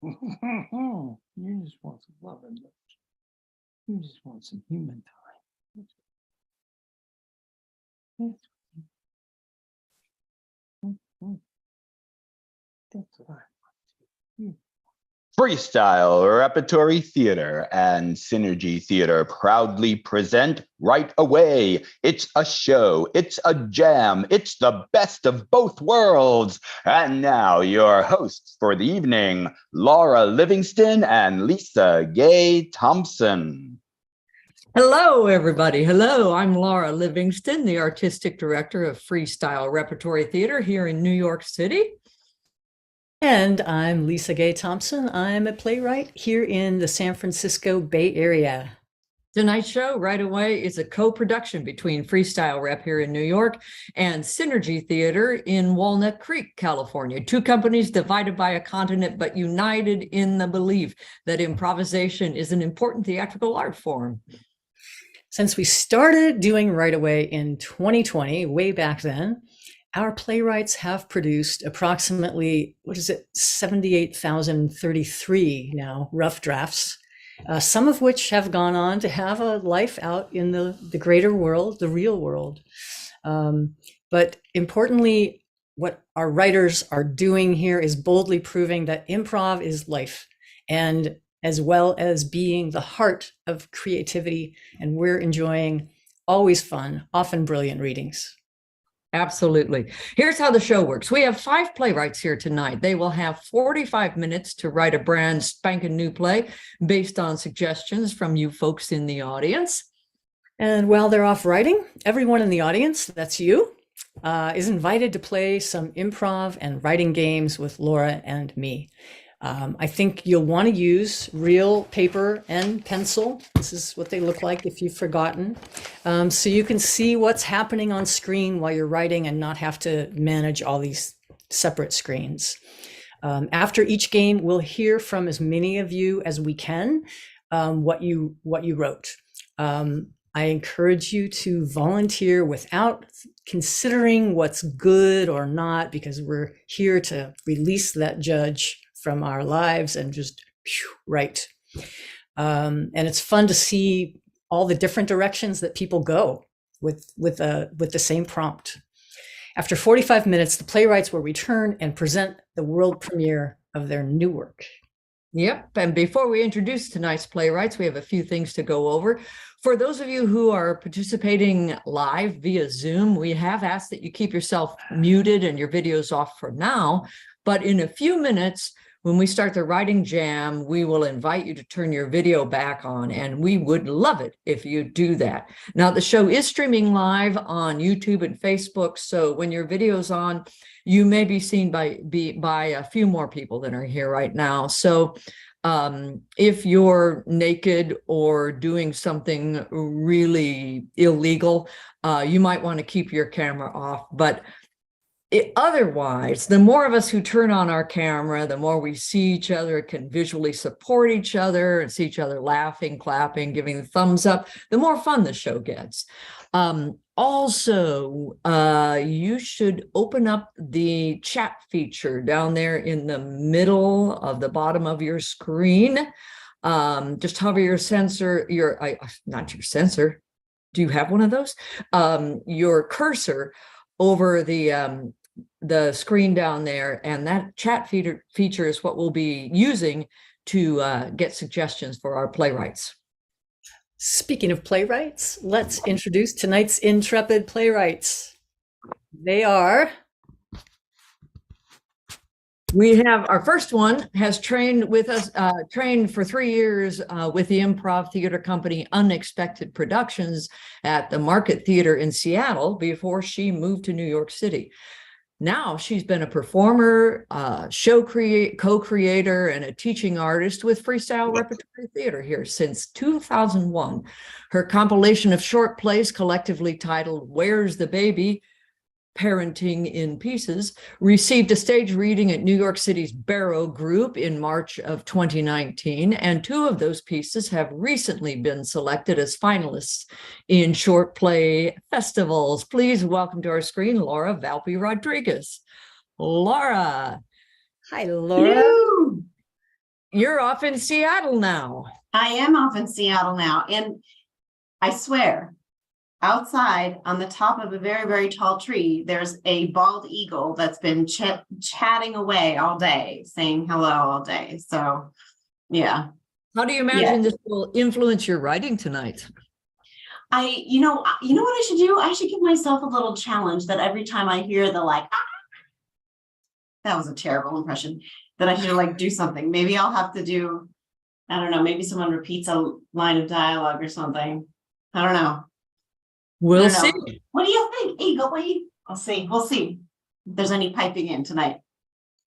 You just want some love and you just want some human time. That's what I want. Freestyle Repertory Theater and Synergy Theater proudly present Right Away. It's a show, it's a jam, it's the best of both worlds. And now your hosts for the evening, Laura Livingston and Lisa Gay Thompson. Hello, everybody. Hello, I'm Laura Livingston, the Artistic Director of Freestyle Repertory Theater here in New York City. And I'm Lisa Gay Thompson. I'm a playwright here in the San Francisco Bay Area. Tonight's show, Right Away, is a co-production between Freestyle Rep here in New York and Synergy Theater in Walnut Creek, California. Two companies divided by a continent, but united in the belief that improvisation is an important theatrical art form. Since we started doing Right Away in 2020, way back then, our playwrights have produced approximately, 78,033 now, rough drafts, some of which have gone on to have a life out in the greater world, the real world. But importantly, what our writers are doing here is boldly proving that improv is life, and as well as being the heart of creativity. And we're enjoying always fun, often brilliant readings. Absolutely. Here's how the show works. We have 5 playwrights here tonight. They will have 45 minutes to write a brand spanking new play based on suggestions from you folks in the audience. And while they're off writing, everyone in the audience, that's you, is invited to play some improv and writing games with Laura and me. I think you'll want to use real paper and pencil. This is what they look like if you've forgotten. So you can see what's happening on screen while you're writing and not have to manage all these separate screens. After each game, we'll hear from as many of you as we can what you wrote. I encourage you to volunteer without considering what's good or not, because we're here to release that judge from our lives and just write. And it's fun to see all the different directions that people go with the same prompt. After 45 minutes, the playwrights will return and present the world premiere of their new work. Yep. And before we introduce tonight's playwrights, we have a few things to go over. For those of you who are participating live via Zoom, we have asked that you keep yourself muted and your videos off for now. But in a few minutes, when we start the writing jam, we will invite you to turn your video back on, and we would love it if you do that. Now, the show is streaming live on YouTube and Facebook, so when your video's on, you may be seen by a few more people than are here right now. So if you're naked or doing something really illegal, you might want to keep your camera off. But otherwise, the more of us who turn on our camera, the more we see each other, can visually support each other and see each other laughing, clapping, giving the thumbs up, the more fun the show gets. Also, you should open up the chat feature down there in the middle of the bottom of your screen. Just hover your sensor, not your sensor. Do you have one of those? Your cursor over the screen down there, and that chat feature is what we'll be using to get suggestions for our playwrights. Speaking of playwrights, let's introduce tonight's intrepid playwrights. They are... We have our first one has trained with us, trained for 3 years with the improv theater company Unexpected Productions at the Market Theater in Seattle before she moved to New York City. Now she's been a performer, co-creator, and a teaching artist with Freestyle Repertory Theater here since 2001. Her compilation of short plays, collectively titled Where's the Baby? Parenting in Pieces, received a stage reading at New York City's Barrow Group in March of 2019, and 2 of those pieces have recently been selected as finalists in short play festivals. Please welcome to our screen, Laura Valpy Rodriguez. Laura. Hi, Laura. Hello. You're off in Seattle now. I am off in Seattle now, and I swear, outside on the top of a very, very tall tree, there's a bald eagle that's been chatting away all day, saying hello all day. So, yeah. How do you imagine this will influence your writing tonight? You know what I should do? I should give myself a little challenge that every time I hear the like, that was a terrible impression, that I should like do something. Maybe I'll have to do, I don't know, maybe someone repeats a line of dialogue or something. I don't know. We'll I don't see. know. What do you think, Eagle? I'll see. We'll see if there's any piping in tonight.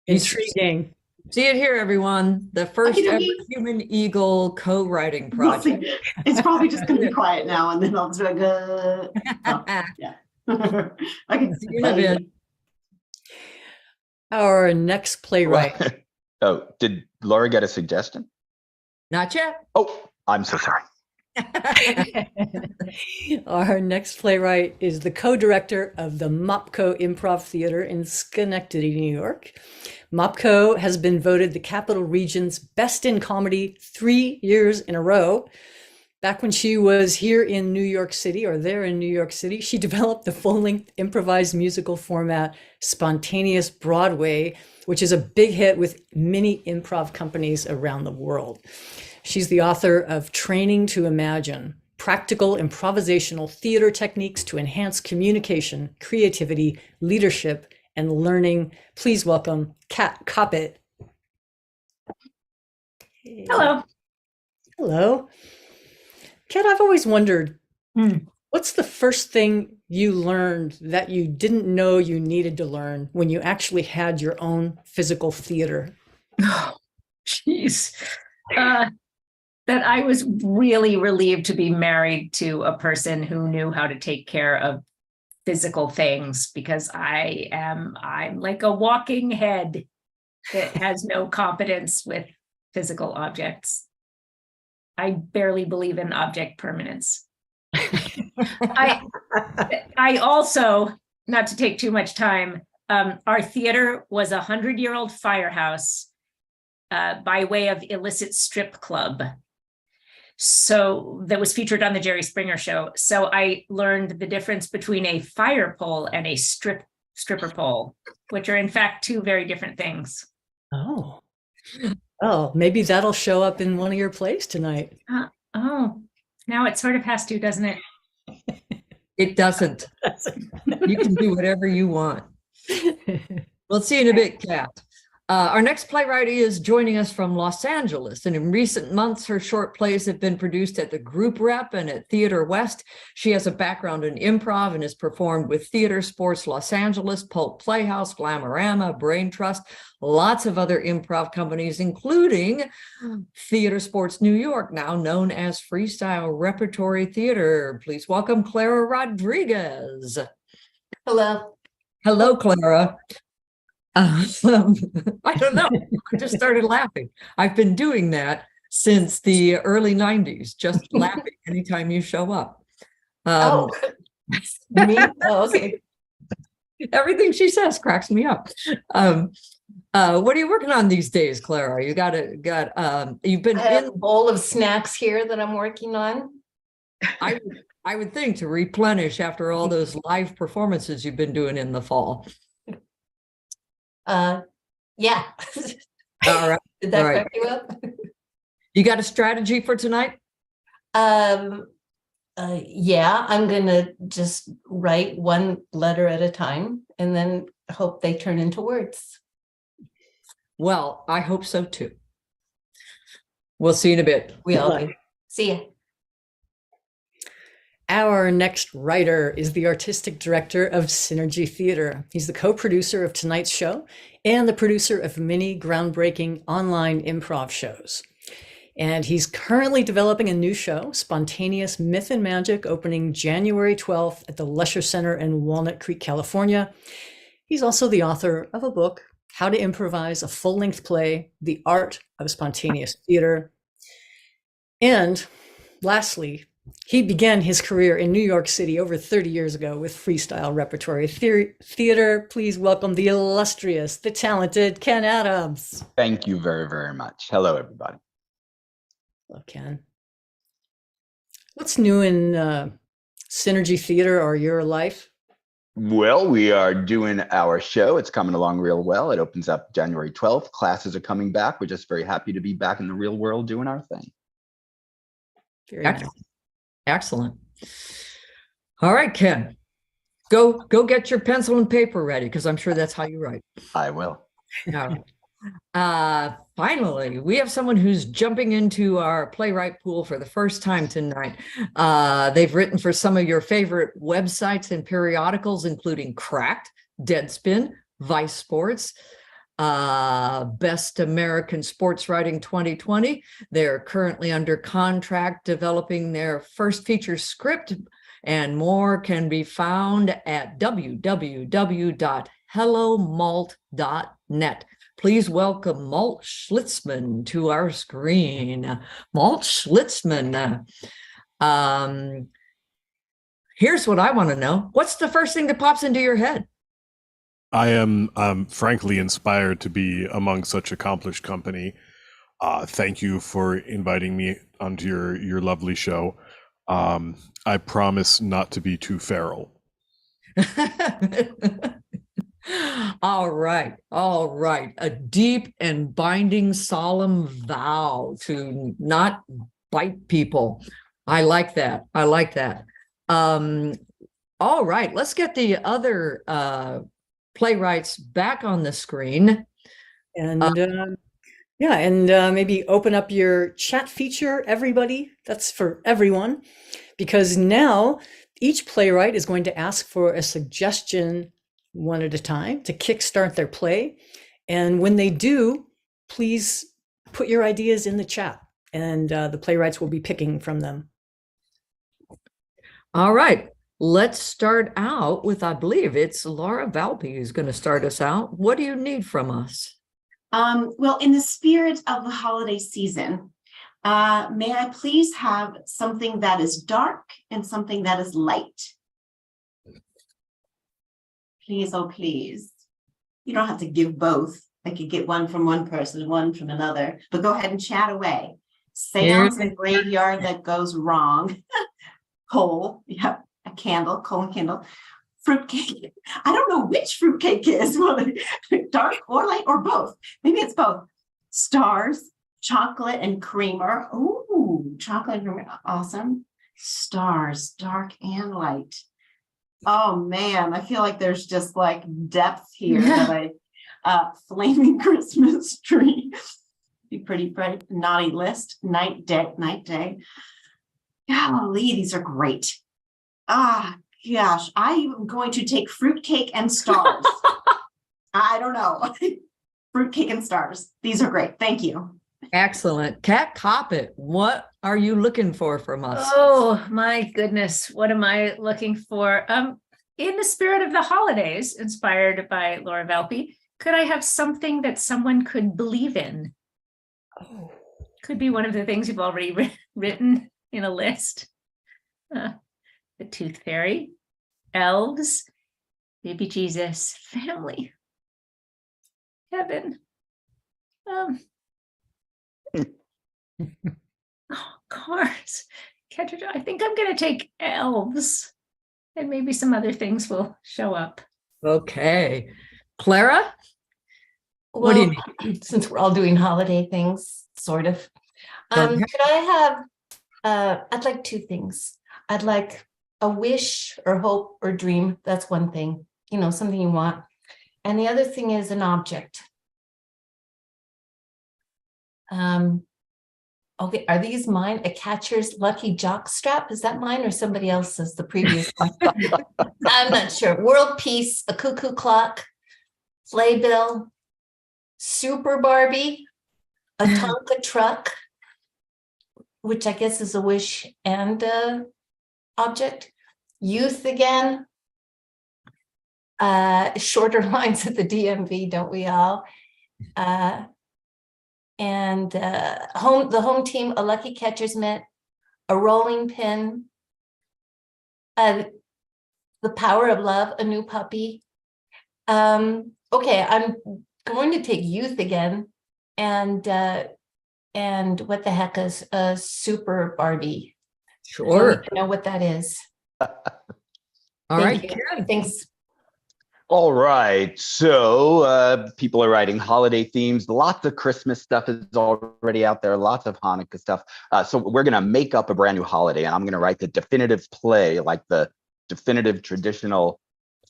Intriguing. See it here, everyone. The first ever Okey-dokey. Human Eagle co-writing We'll see. project. It's probably just going to be quiet now, and then I'll just be like, okay. See you in a bit. Our next playwright. Oh, did Laura get a suggestion? Not yet. Oh, I'm so sorry. Our next playwright is the co-director of the MOPCO Improv Theater in Schenectady, New York. MOPCO has been voted the Capital Region's Best in Comedy 3 years in a row. Back when she was here in New York City, or there in New York City, she developed the full-length improvised musical format Spontaneous Broadway, which is a big hit with many improv companies around the world. She's the author of Training to Imagine, Practical Improvisational Theater Techniques to Enhance Communication, Creativity, Leadership, and Learning. Please welcome Kat Coppett. Hello. Hello. Kat, I've always wondered, what's the first thing you learned that you didn't know you needed to learn when you actually had your own physical theater? Oh, jeez. That I was really relieved to be married to a person who knew how to take care of physical things, because I'm like a walking head that has no competence with physical objects. I barely believe in object permanence. I also, not to take too much time, our theater was a 100-year-old firehouse by way of illicit strip club. So that was featured on the Jerry Springer show. So I learned the difference between a fire pole and a stripper pole, which are in fact two very different things. Oh, maybe that'll show up in one of your plays tonight. Oh, now it sort of has to, doesn't it? It doesn't. You can do whatever you want. We'll see you in a bit, Kat. Our next playwright is joining us from Los Angeles, and in recent months, her short plays have been produced at the Group Rep and at Theater West. She has a background in improv and has performed with Theater Sports Los Angeles, Pulp Playhouse, Glamorama, Brain Trust, lots of other improv companies, including Theater Sports New York, now known as Freestyle Repertory Theater. Please welcome Clara Rodriguez. Hello. Hello, Clara. I don't know. I just started laughing. I've been doing that since the early 90s, just laughing anytime you show up. Me? Oh, okay. Everything she says cracks me up. What are you working on these days, Clara? You've been I have in. a bowl of snacks here that I'm working on. I would think to replenish after all those live performances you've been doing in the fall. Yeah. All right. Did that All right. crack you up? You got a strategy for tonight? Yeah, I'm gonna just write one letter at a time and then hope they turn into words. Well, I hope so too. We'll see you in a bit. We all do. See ya. Our next writer is the artistic director of Synergy Theater. He's the co-producer of tonight's show and the producer of many groundbreaking online improv shows. And he's currently developing a new show, Spontaneous Myth and Magic, opening January 12th at the Lesher Center in Walnut Creek, California. He's also the author of a book, How to Improvise a Full-Length Play, The Art of Spontaneous Theater. And lastly, He began his career in New York City over 30 years ago with freestyle repertory theater. Please welcome the illustrious, the talented Ken Adams. Thank you very, very much. Hello, everybody. Hello, Ken. What's new in Synergy Theater or your life? Well, we are doing our show. It's coming along real well. It opens up January 12th. Classes are coming back. We're just very happy to be back in the real world doing our thing. Very nice. Excellent. Excellent. All right, Ken, go get your pencil and paper ready, because I'm sure that's how you write. I will. All right. Finally, we have someone who's jumping into our playwright pool for the first time tonight. They've written for some of your favorite websites and periodicals, including Cracked, Deadspin, Vice Sports, Best American Sports Writing 2020. They're currently under contract developing their first feature script, and more can be found at www.hellomalt.net. Please welcome Malt Schlitzman to our screen. Malt Schlitzman. Here's what I want to know. What's the first thing that pops into your head? I am frankly inspired to be among such accomplished company. Thank you for inviting me onto your lovely show. I promise not to be too feral. All right. A deep and binding solemn vow to not bite people. I like that. All right, let's get the other playwrights back on the screen. And maybe open up your chat feature, everybody. That's for everyone, because now each playwright is going to ask for a suggestion one at a time to kickstart their play. And when they do, please put your ideas in the chat, and the playwrights will be picking from them. All right. Let's start out with, I believe it's Laura Valpy who's going to start us out. What do you need from us? Well, in the spirit of the holiday season, may I please have something that is dark and something that is light? Please, oh please. You don't have to give both. I could get one from one person, one from another, but go ahead and chat away. Seance and graveyard that goes wrong. Coal, yeah, a candle, coal and candle. Fruitcake. I don't know which fruitcake is, dark or light or both. Maybe it's both. Stars, chocolate and creamer. Ooh, chocolate and creamer, awesome. Stars, dark and light. Oh man, I feel like there's just like depth here. That flaming Christmas tree. Be pretty bright. Naughty list. Night day. Golly, these are great. Gosh, I'm going to take fruitcake and stars. I don't know. Fruitcake and stars. These are great. Thank you. Excellent. Kat Coppett, what are you looking for from us? Oh my goodness, what am I looking for? In the spirit of the holidays, inspired by Laura Valpy, could I have something that someone could believe in? Oh. Could be one of the things you've already written in a list. The Tooth Fairy, elves, baby Jesus, family, heaven. Cars. I think I'm going to take elves, and maybe some other things will show up. Okay. Clara? What do you need? Since we're all doing holiday things, sort of. Okay. Could I have, I'd like two things. I'd like a wish or hope or dream. That's one thing, something you want. And the other thing is an object. Okay, are these mine? A catcher's lucky jock strap? Is that mine or somebody else's, the previous one? I'm not sure. World peace, a cuckoo clock, playbill, Super Barbie, a Tonka truck, which I guess is a wish and a object. Youth again. Shorter lines at the DMV, don't we all? And the home team, a lucky catcher's mitt, a rolling pin, the power of love, a new puppy. Okay, I'm going to take youth again, and what the heck is a super Barbie? I don't Sure. even know what that is. All Thank right, you. Karen. Thanks. All right. So people are writing holiday themes. Lots of Christmas stuff is already out there. Lots of Hanukkah stuff. So we're going to make up a brand new holiday, and I'm going to write the definitive play, like the definitive traditional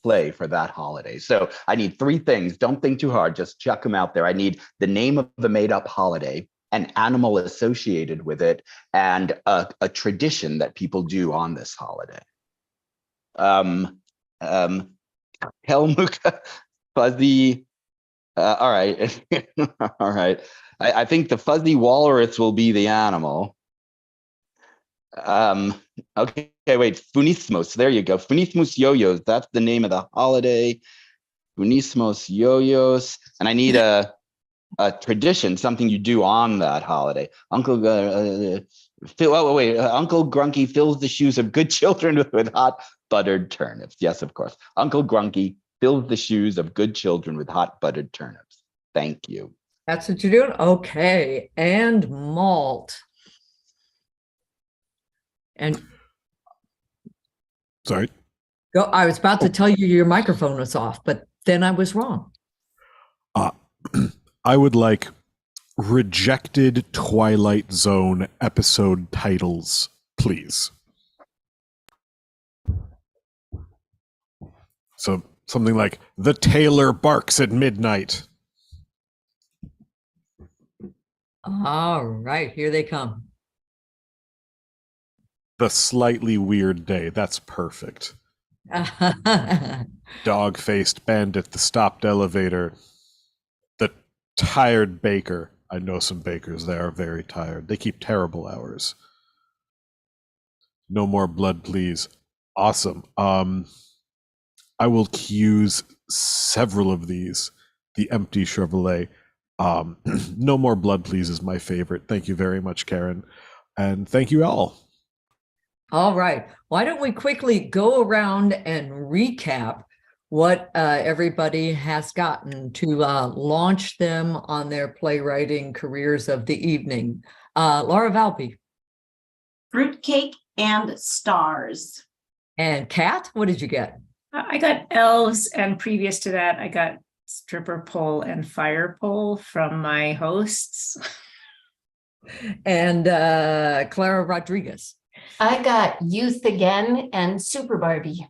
play for that holiday. So I need three things. Don't think too hard. Just chuck them out there. I need the name of the made up holiday, an animal associated with it, and a tradition that people do on this holiday. Helmuka, fuzzy. All right. All right. I think the fuzzy walrus will be the animal. Okay, wait. Funismos. There you go. Funismos yo-yos. That's the name of the holiday. Funismos yo-yos. And I need a tradition, something you do on that holiday. Uncle Grunky fills the shoes of good children with hot buttered turnips. Yes, of course. Uncle Grunky fills the shoes of good children with hot buttered turnips. Thank you. That's what you're doing? Okay. And malt. And Sorry. go. I was about to tell you your microphone was off, but then I was wrong. I would like rejected Twilight Zone episode titles, please. So something like The Tailor Barks at Midnight. All right, here they come. The Slightly Weird Day. That's perfect. Dog-faced bandit, the stopped elevator. The tired baker. I know some bakers. They are very tired. They keep terrible hours. No more blood, please. Awesome. I will use several of these. The Empty Chevrolet. No More Blood, Please is my favorite. Thank you very much, Karen. And thank you all. All right. Why don't we quickly go around and recap what everybody has gotten to launch them on their playwriting careers of the evening. Laura Valpy. Fruitcake and Stars. And Kat, what did you get? I got elves, and previous to that, I got stripper pole and fire pole from my hosts. And Clara Rodriguez. I got youth again and super Barbie.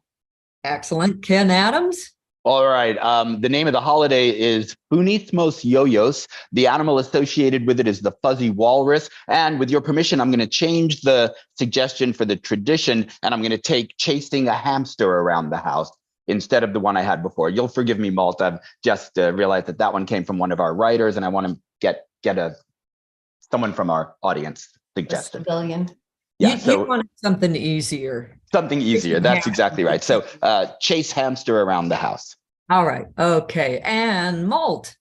Excellent. Ken Adams. All right. The name of the holiday is Funismos yo-yos. The animal associated with it is the fuzzy walrus. And with your permission, I'm going to change the suggestion for the tradition, and I'm going to take chasing a hamster around the house instead of the one I had before. You'll forgive me, Malt. I've just realized that one came from one of our writers, and I want to get someone from our audience suggested. Civilian. Yeah, You wanted something easier. something easier. That's hamster. exactly right. So chase hamster around the house. All right. Okay. And Malt.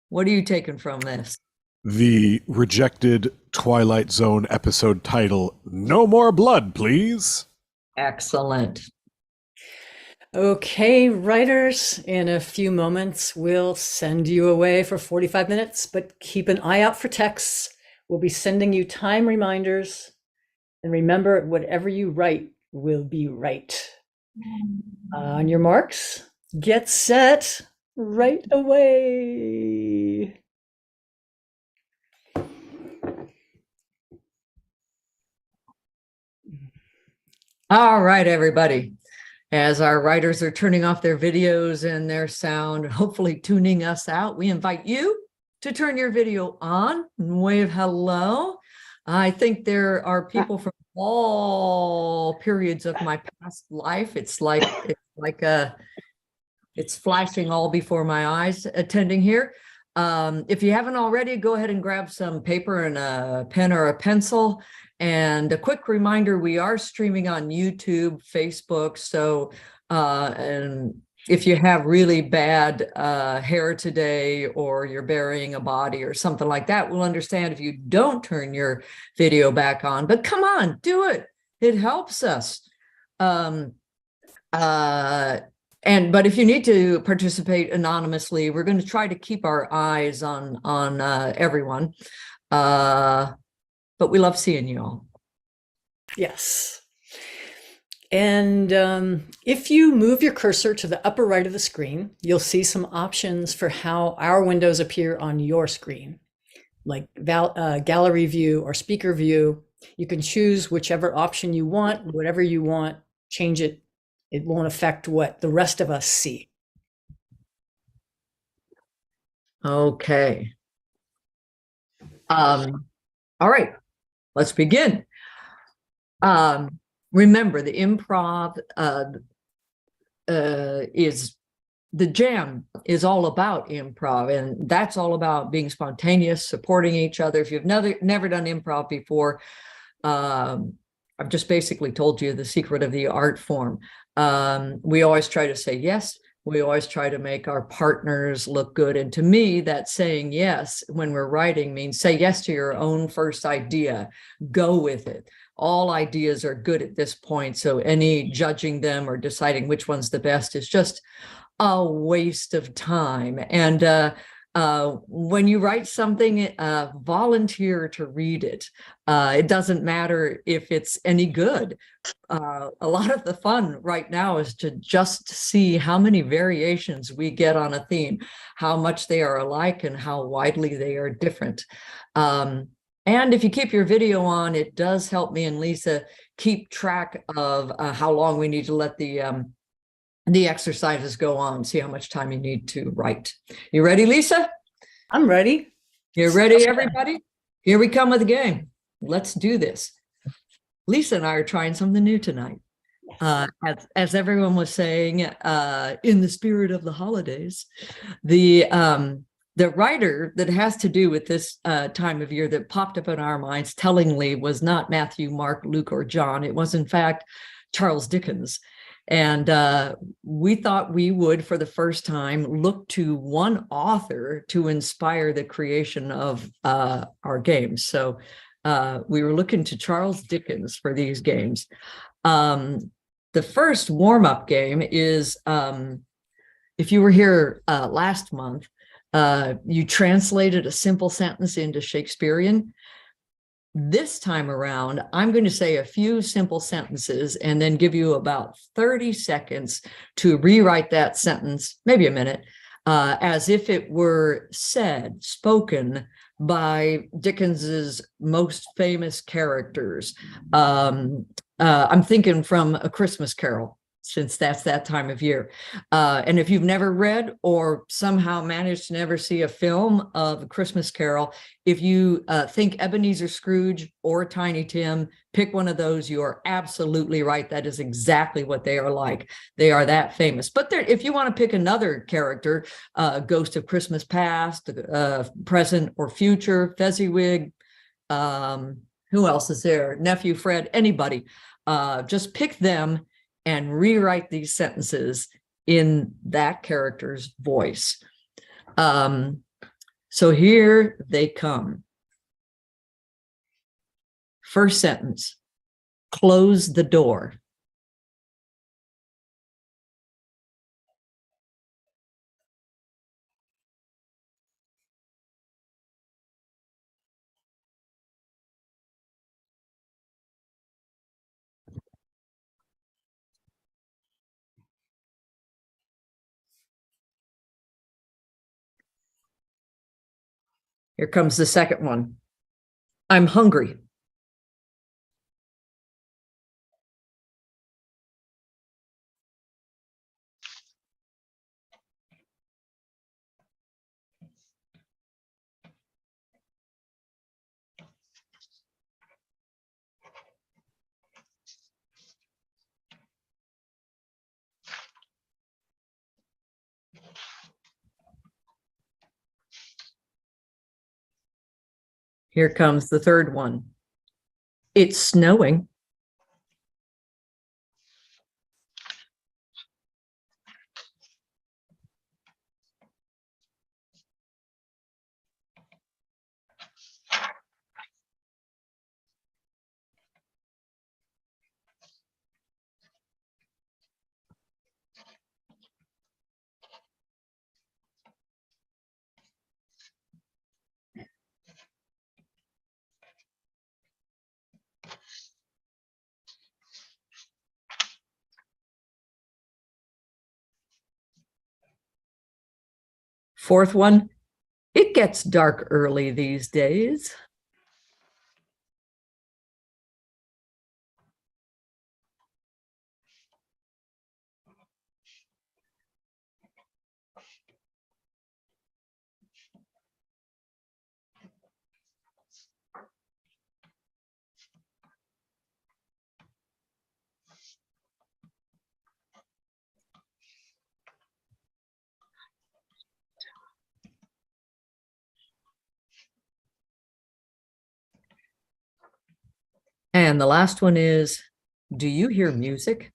What are you taking from this? The rejected Twilight Zone episode title, No More Blood, Please. Excellent. Okay, writers, in a few moments, we'll send you away for 45 minutes, but keep an eye out for texts. We'll be sending you time reminders. And remember, whatever you write will be right. On your marks, get set, right away. All right, everybody. As our writers are turning off their videos and their sound, hopefully tuning us out, we invite you to turn your video on and wave hello. I think there are people from all periods of my past life. It's flashing all before my eyes attending here. If you haven't already, go ahead and grab some paper and a pen or a pencil. And a quick reminder, we are streaming on YouTube, Facebook, so and if you have really bad hair today, or you're burying a body or something like that, we'll understand if you don't turn your video back on. But come on, do it. It helps us. But if you need to participate anonymously, we're going to try to keep our eyes on everyone. But we love seeing you all. Yes. And if you move your cursor to the upper right of the screen, you'll see some options for how our windows appear on your screen, like gallery view or speaker view. You can choose whichever option you want, whatever you want, change it. It won't affect what the rest of us see. Okay. All right, let's begin. Remember, the improv the jam is all about improv, and that's all about being spontaneous, supporting each other. If you've never done improv before, I've just basically told you the secret of the art form. We always try to say yes. We always try to make our partners look good. And to me, that saying yes when we're writing means say yes to your own first idea. Go with it. All ideas are good at this point. So any judging them or deciding which one's the best is just a waste of time. And when you write something, volunteer to read it. It doesn't matter if it's any good. A lot of the fun right now is to just see how many variations we get on a theme, how much they are alike and how widely they are different. And if you keep your video on, it does help me and Lisa keep track of how long we need to let the exercises go on, see how much time you need to write. You ready, Lisa? I'm ready. You ready, everybody? Here we come with the game. Let's do this. Lisa and I are trying something new tonight. As everyone was saying, in the spirit of the holidays, the writer that has to do with this time of year that popped up in our minds tellingly was not Matthew, Mark, Luke, or John. It was, in fact, Charles Dickens. And we thought we would, for the first time, look to one author to inspire the creation of our games. So we were looking to Charles Dickens for these games. The first warm-up game is, if you were here last month, you translated a simple sentence into Shakespearean. This time around, I'm going to say a few simple sentences and then give you about 30 seconds to rewrite that sentence, maybe a minute, as if it were spoken by Dickens's most famous characters. I'm thinking from A Christmas Carol, since that's that time of year. And if you've never read or somehow managed to never see a film of A Christmas Carol, if you think Ebenezer Scrooge or Tiny Tim, pick one of those. You are absolutely right. That is exactly what they are like. They are that famous. But if you want to pick another character, Ghost of Christmas Past, Present or Future, Fezziwig, who else is there? Nephew Fred, anybody. Just pick them and rewrite these sentences in that character's voice. So here they come. First sentence, close the door. Here comes the second one. I'm hungry. Here comes the third one. It's snowing. Fourth one, it gets dark early these days. And the last one is, do you hear music?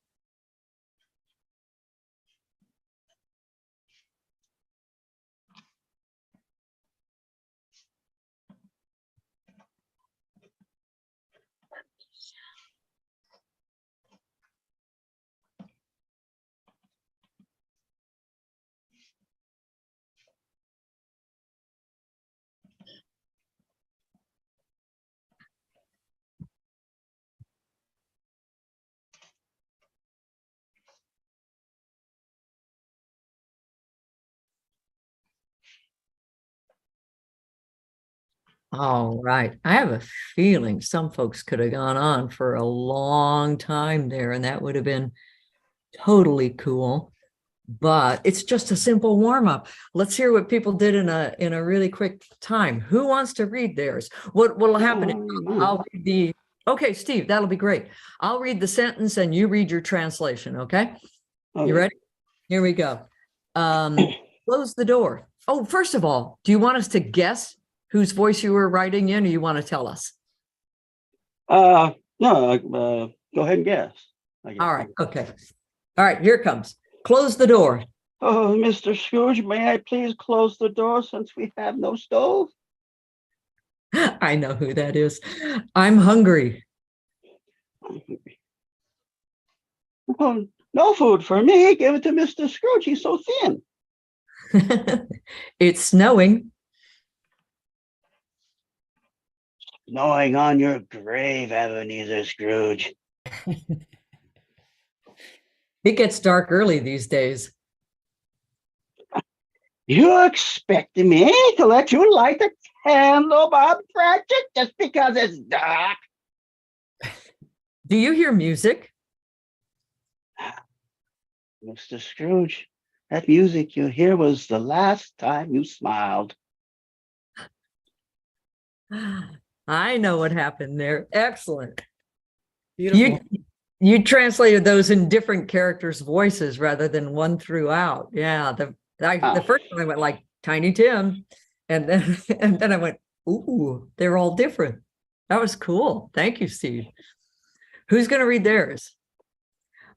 All right. I have a feeling some folks could have gone on for a long time there, and that would have been totally cool. But it's just a simple warm-up. Let's hear what people did in a really quick time. Who wants to read theirs? What'll happen is I'll read the okay, Steve, that'll be great. I'll read the sentence and you read your translation, okay? You ready? Here we go. Close the door. Oh, first of all, do you want us to guess whose voice you were writing in, or you want to tell us? No, go ahead and guess. All right, okay. All right, here it comes. Close the door. Oh, Mr. Scrooge, may I please close the door since we have no stove? I know who that is. I'm hungry. Oh, no food for me. Give it to Mr. Scrooge. He's so thin. It's snowing. Gnawing on your grave, Ebenezer Scrooge. It gets dark early these days. You expecting me to let you light a candle, Bob Cratchit, just because it's dark? Do you hear music? Mr. Scrooge, that music you hear was the last time you smiled. I know what happened there. Excellent. Beautiful. You translated those in different characters' voices rather than one throughout. Yeah, the first one I went like Tiny Tim, and then I went, ooh, they're all different. That was cool. Thank you, Steve. Who's going to read theirs?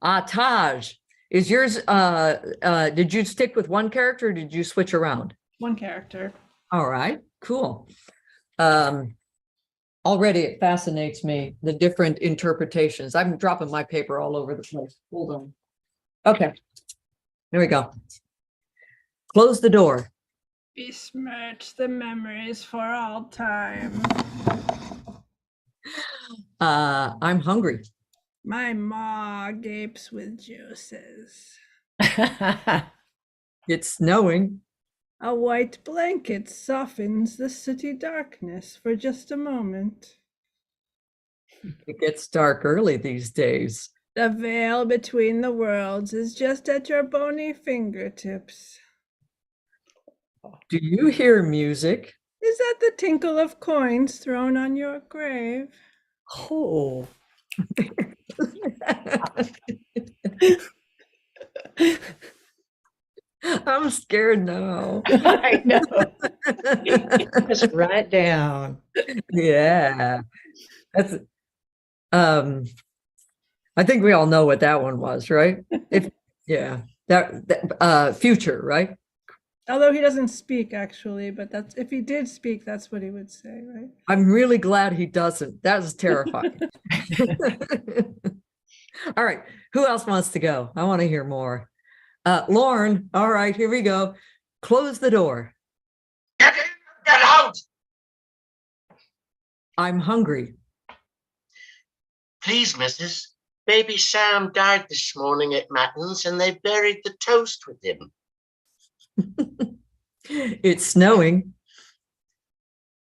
Taj, is yours? Did you stick with one character, or did you switch around? One character. All right, cool. Already it fascinates me, the different interpretations. I'm dropping my paper all over the place. Hold on. Okay, here we go. Close the door. Besmirch the memories for all time. I'm hungry. My maw gapes with juices. It's snowing. A white blanket softens the city darkness for just a moment. It gets dark early these days. The veil between the worlds is just at your bony fingertips. Do you hear music? Is that the tinkle of coins thrown on your grave? Oh. I'm scared now. I know. Just write down. Yeah. That's I think we all know what that one was, right? That future, right? Although he doesn't speak actually, but that's if he did speak, that's what he would say, right? I'm really glad he doesn't. That was terrifying. All right, who else wants to go? I want to hear more. Lauren, all right, here we go. Close the door. Get in, get out! I'm hungry. Please, missus. Baby Sam died this morning at Matins and they buried the toast with him. It's snowing.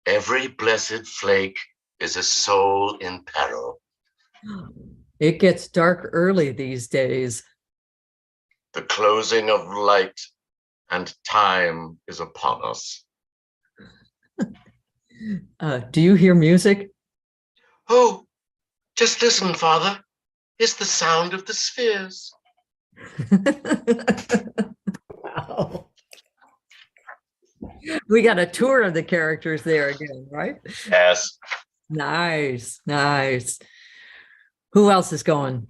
Every blessed flake is a soul in peril. It gets dark early these days. The closing of light and time is upon us. Do you hear music? Oh, just listen, Father. It's the sound of the spheres. Wow. We got a tour of the characters there again, right? Yes. Nice, nice. Who else is going?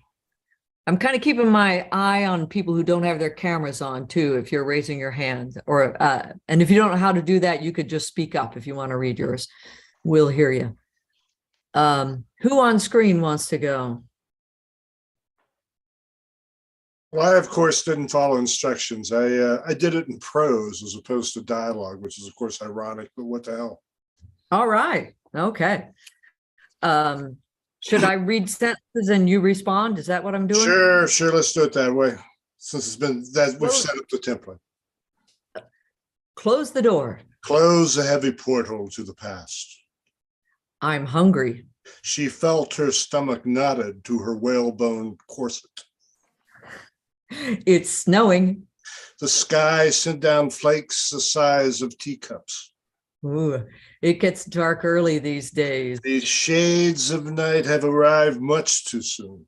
I'm kind of keeping my eye on people who don't have their cameras on too, if you're raising your hand, or and if you don't know how to do that, you could just speak up if you want to read yours. We'll hear you. Who on screen wants to go? Well, I, of course, didn't follow instructions. I did it in prose as opposed to dialogue, which is, of course, ironic, but what the hell? All right. Okay. Should I read sentences and you respond? Is that what I'm doing? Sure. Let's do it that way. Since it's been that we've set up the template. Close the door. Close a heavy portal to the past. I'm hungry. She felt her stomach knotted to her whalebone corset. It's snowing. The sky sent down flakes the size of teacups. Ooh, it gets dark early these days. The shades of night have arrived much too soon.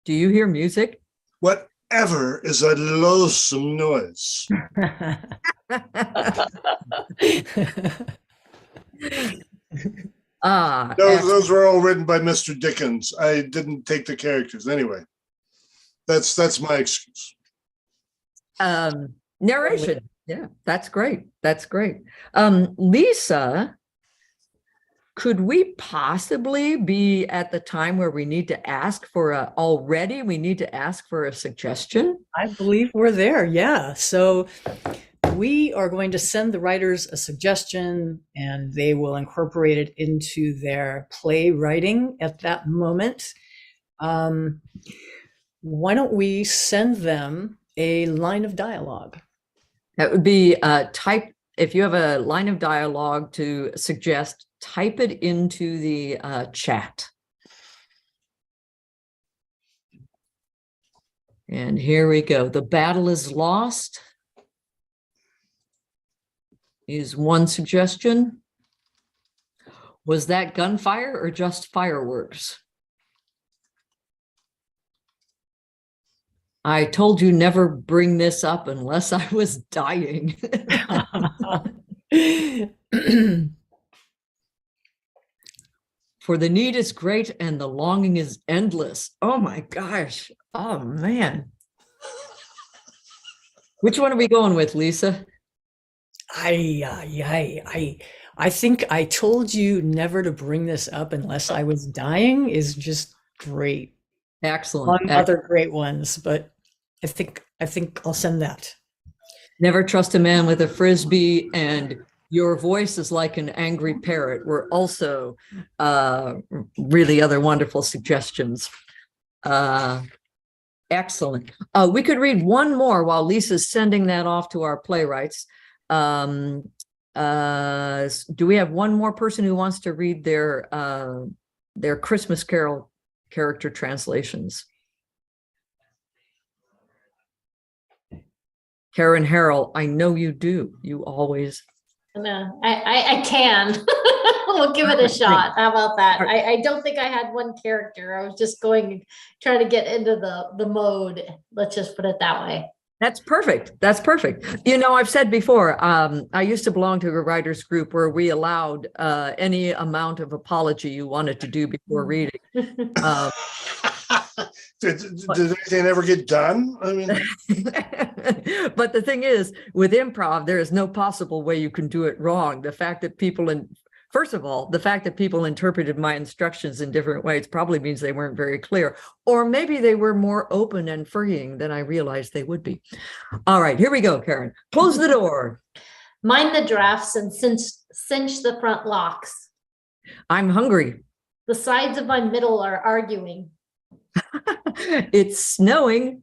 Do you hear music? Whatever is a loathsome noise. Those were all written by Mr. Dickens. I didn't take the characters. Anyway, that's my excuse. Narration. Yeah, that's great. That's great. Lisa, could we possibly be at the time where we need to ask for we need to ask for a suggestion? I believe we're there. Yeah. So we are going to send the writers a suggestion and they will incorporate it into their playwriting at that moment. Why don't we send them a line of dialogue? That would be if you have a line of dialogue to suggest, type it into the chat. And here we go. The battle is lost is one suggestion. Was that gunfire or just fireworks? I told you never bring this up unless I was dying. For the need is great and the longing is endless. Oh my gosh. Oh man. Which one are we going with, Lisa? I think I told you never to bring this up unless I was dying is just great. Excellent. Among other great ones, but I think I'll send that. Never trust a man with a frisbee, and your voice is like an angry parrot were also really other wonderful suggestions. Excellent. We could read one more while Lisa's sending that off to our playwrights. Do we have one more person who wants to read their Christmas Carol character translations? Karen Harrell, I know you do. You always. No, I can. We'll give it a shot. How about that? I don't think I had one character. I was just trying to get into the mode. Let's just put it that way. That's perfect. That's perfect. You know, I've said before, I used to belong to a writers group where we allowed any amount of apology you wanted to do before reading. Did anything ever get done? I mean, but the thing is, with improv, there is no possible way you can do it wrong. The fact that first of all, the fact that people interpreted my instructions in different ways probably means they weren't very clear, or maybe they were more open and freeing than I realized they would be. All right, here we go, Karen. Close the door. Mind the drafts and cinch the front locks. I'm hungry. The sides of my middle are arguing. It's snowing.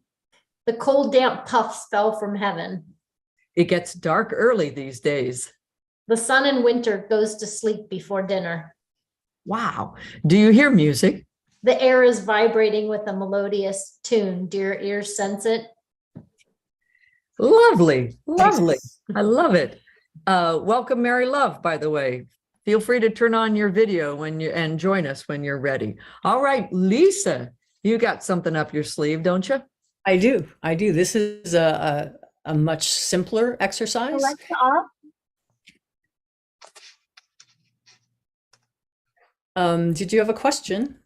The cold, damp puffs fell from heaven. It gets dark early these days. The sun in winter goes to sleep before dinner. Wow. Do you hear music? The air is vibrating with a melodious tune. Do your ears sense it? Lovely. Lovely. I love it. Welcome, Mary Love, by the way. Feel free to turn on your video and join us when you're ready. All right, Lisa, you got something up your sleeve, don't you? I do. This is a much simpler exercise. Alexa off. Did you have a question?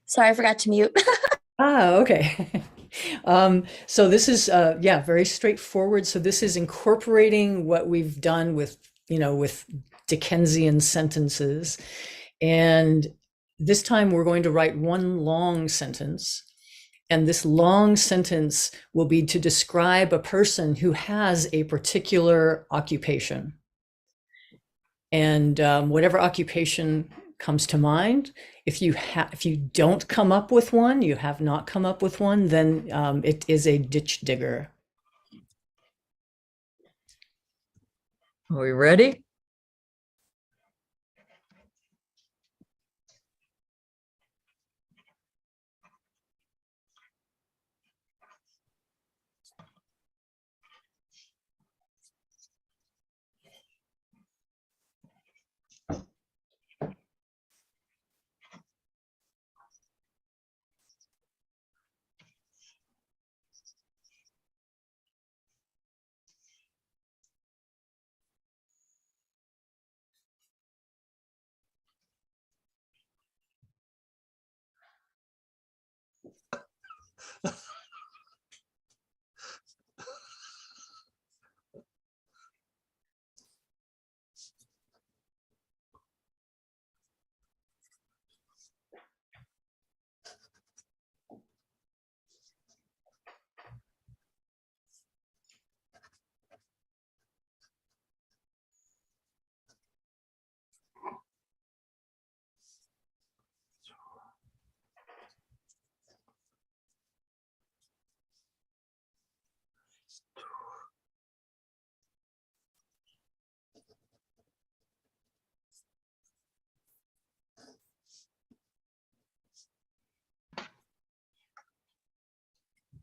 Sorry, I forgot to mute. Okay. So this is, very straightforward. So this is incorporating what we've done with Dickensian sentences. And this time we're going to write one long sentence. And this long sentence will be to describe a person who has a particular occupation. And whatever occupation comes to mind, if you don't come up with one, you have not come up with one, then it is a ditch digger. Are we ready?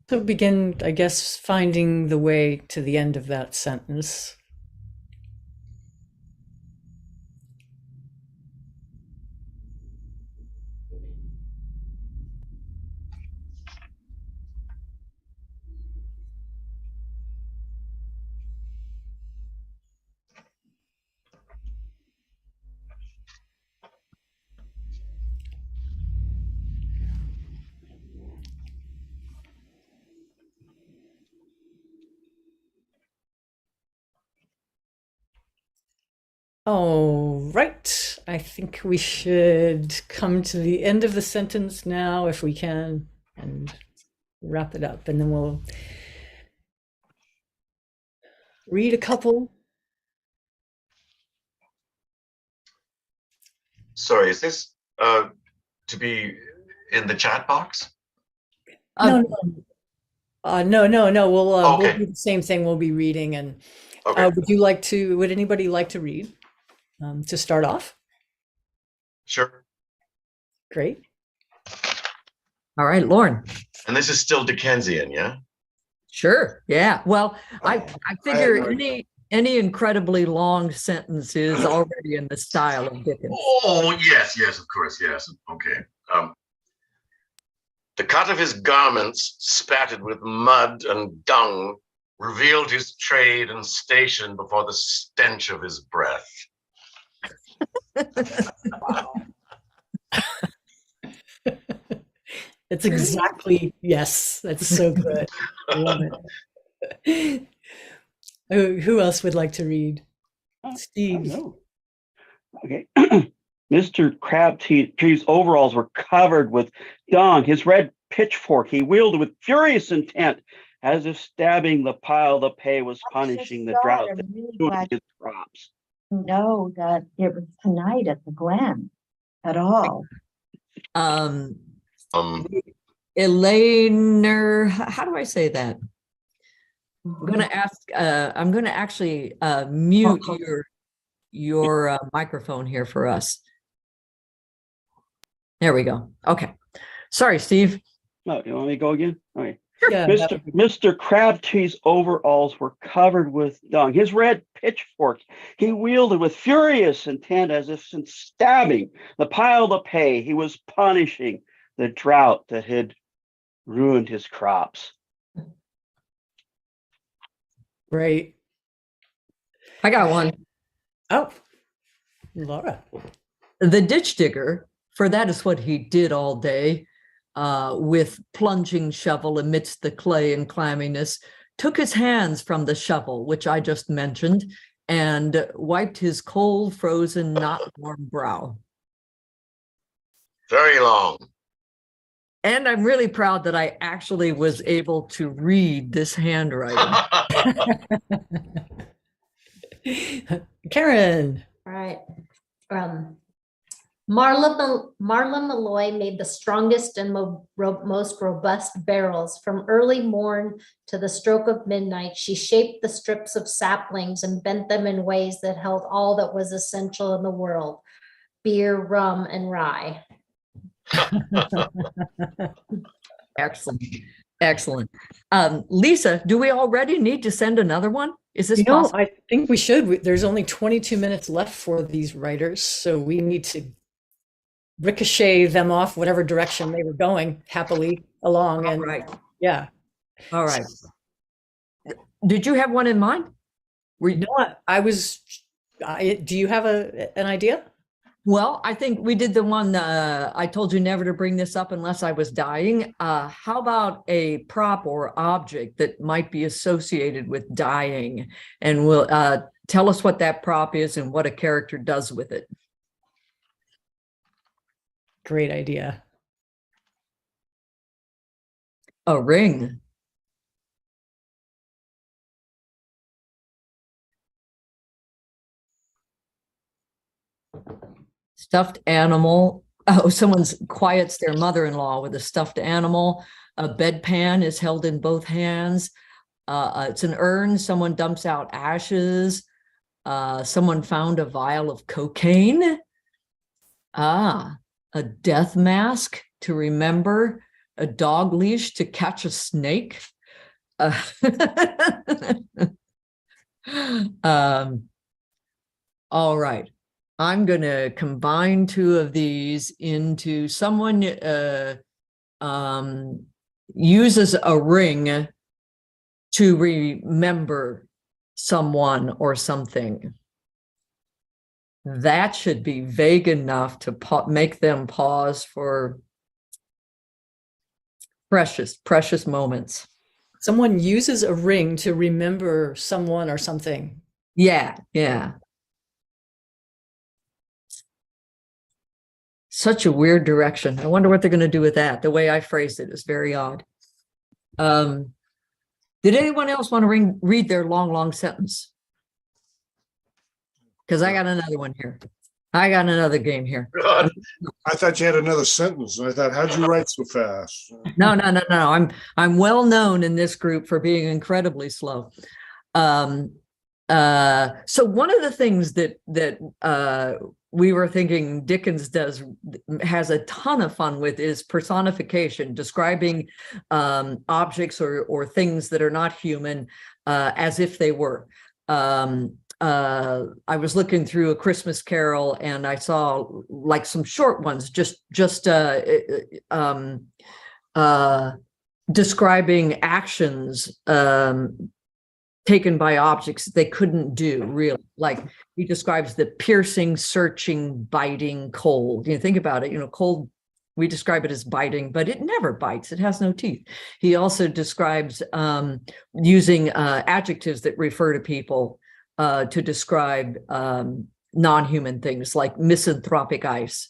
So begin, I guess, finding the way to the end of that sentence. All right, I think we should come to the end of the sentence now, if we can, and wrap it up, and then we'll read a couple. Sorry, is this to be in the chat box? No. We'll Okay. do the same thing. We'll be reading, and Okay. would anybody like to read to start off? Sure. Great. All right, Lauren. And this is still Dickensian, yeah? Sure. Yeah. Well, I figure agree. any incredibly long sentence is already in the style of Dickens. Oh, yes, of course, yes. Okay. The cut of his garments, spattered with mud and dung, revealed his trade and station before the stench of his breath. It's exactly, yes, that's so good. I love it. Who else would like to read? Steve. No. Okay. Mr. Crabtree's overalls were covered with dung. His red pitchfork he wielded with furious intent, as if stabbing the pile of hay was punishing the drought that I'm really ruined glad his crops. to know that it was tonight at the Glen at all. Elainer, how do I say that? I'm going to ask, I'm going to actually mute your microphone here for us. There we go. Okay. Sorry, Steve. No, you want me to go again? Okay. Yeah, Mr. Crabtree's overalls were covered with dung. His red pitchfork he wielded with furious intent, as if in stabbing the pile of hay. He was punishing the drought that had ruined his crops. Great. I got one. Oh, Laura. The ditch digger, for that is what he did all day, with plunging shovel amidst the clay and clamminess, took his hands from the shovel, which I just mentioned, and wiped his cold, frozen, not warm brow. Very long. And I'm really proud that I actually was able to read this handwriting. Karen. All right. Marla Malloy made the strongest and most robust barrels. From early morn to the stroke of midnight, she shaped the strips of saplings and bent them in ways that held all that was essential in the world: beer, rum, and rye. Excellent. Excellent. Lisa, do we already need to send another one? Is this You know, possible? I think we should. There's only 22 minutes left for these writers, so we need to ricochet them off whatever direction they were going happily along. All And right. yeah. All right. Did you have one in mind? No, do you have an idea? Well, I think we did the one, I told you never to bring this up unless I was dying. How about a prop or object that might be associated with dying? And we'll tell us what that prop is and what a character does with it. Great idea. A ring. Stuffed animal. Oh, someone quiets their mother-in-law with a stuffed animal. A bedpan is held in both hands. It's an urn. Someone dumps out ashes. Someone found a vial of cocaine. A death mask to remember. A dog leash to catch a snake. All right. I'm going to combine two of these into someone uses a ring to remember someone or something. That should be vague enough to make them pause for precious moments. Someone uses a ring to remember someone or something. Yeah, yeah. Such a weird direction. I wonder what they're going to do with that. The way I phrased it is very odd. Did anyone else want to read their long sentence? Because I got another one here. I got another game here. God, I thought you had another sentence. And I thought, how'd you write so fast? No. I'm well known in this group for being incredibly slow. So one of the things that we were thinking Dickens has a ton of fun with is personification, describing objects or things that are not human as if they were. I was looking through A Christmas Carol and I saw like some short ones, just describing actions taken by objects they couldn't do, really. Like he describes the piercing, searching, biting cold. You know, think about it, cold, we describe it as biting, but it never bites. It has no teeth. He also describes using adjectives that refer to people to describe non-human things like misanthropic ice.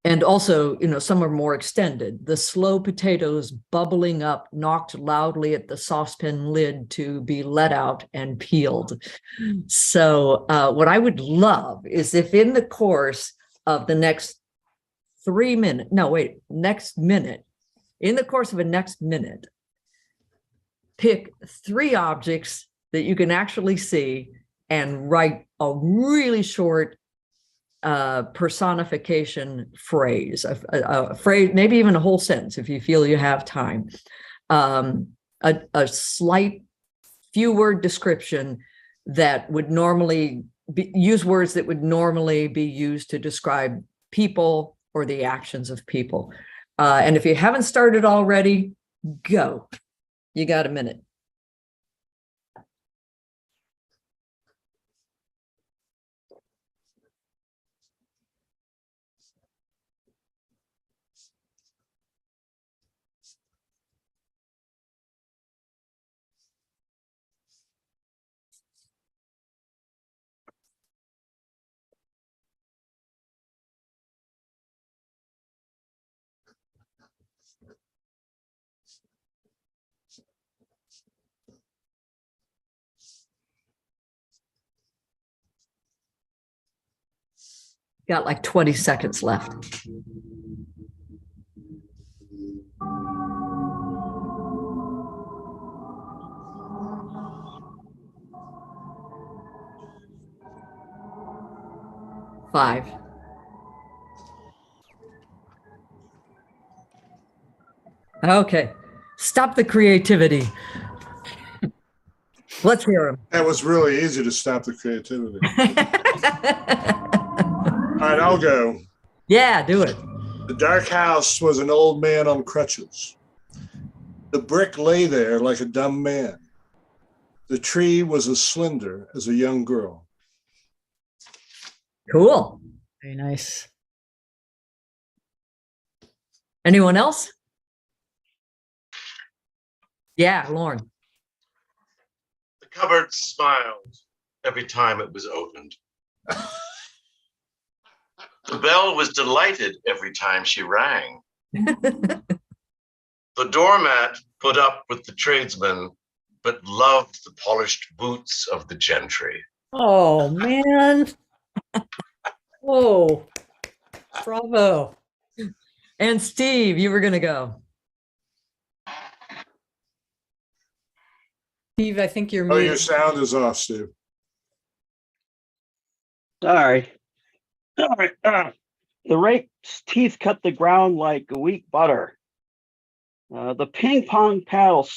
And also, some are more extended. The slow potatoes bubbling up, knocked loudly at the saucepan lid to be let out and peeled. So what I would love is if in the course of the next next minute, in the course of a next minute, pick 3 objects that you can actually see and write a really short personification phrase, a phrase, maybe even a whole sentence if you feel you have time. A slight few word description that would normally use words that would normally be used to describe people or the actions of people. And if you haven't started already, go. You got a minute. Got like 20 seconds left. Five. Okay, stop the creativity. Let's hear him. That was really easy to stop the creativity. All right, I'll go. Yeah, do it. The dark house was an old man on crutches. The brick lay there like a dumb man. The tree was as slender as a young girl. Cool. Very nice. Anyone else? Yeah, Lauren. The cupboard smiled every time it was opened. The bell was delighted every time she rang. The doormat put up with the tradesmen, but loved the polished boots of the gentry. Oh, man. Oh, bravo. And Steve, you were going to go. Steve, I think you're Oh, muted. your sound is off, Steve. Sorry. All right. The rake's teeth cut the ground like weak butter. The ping pong paddle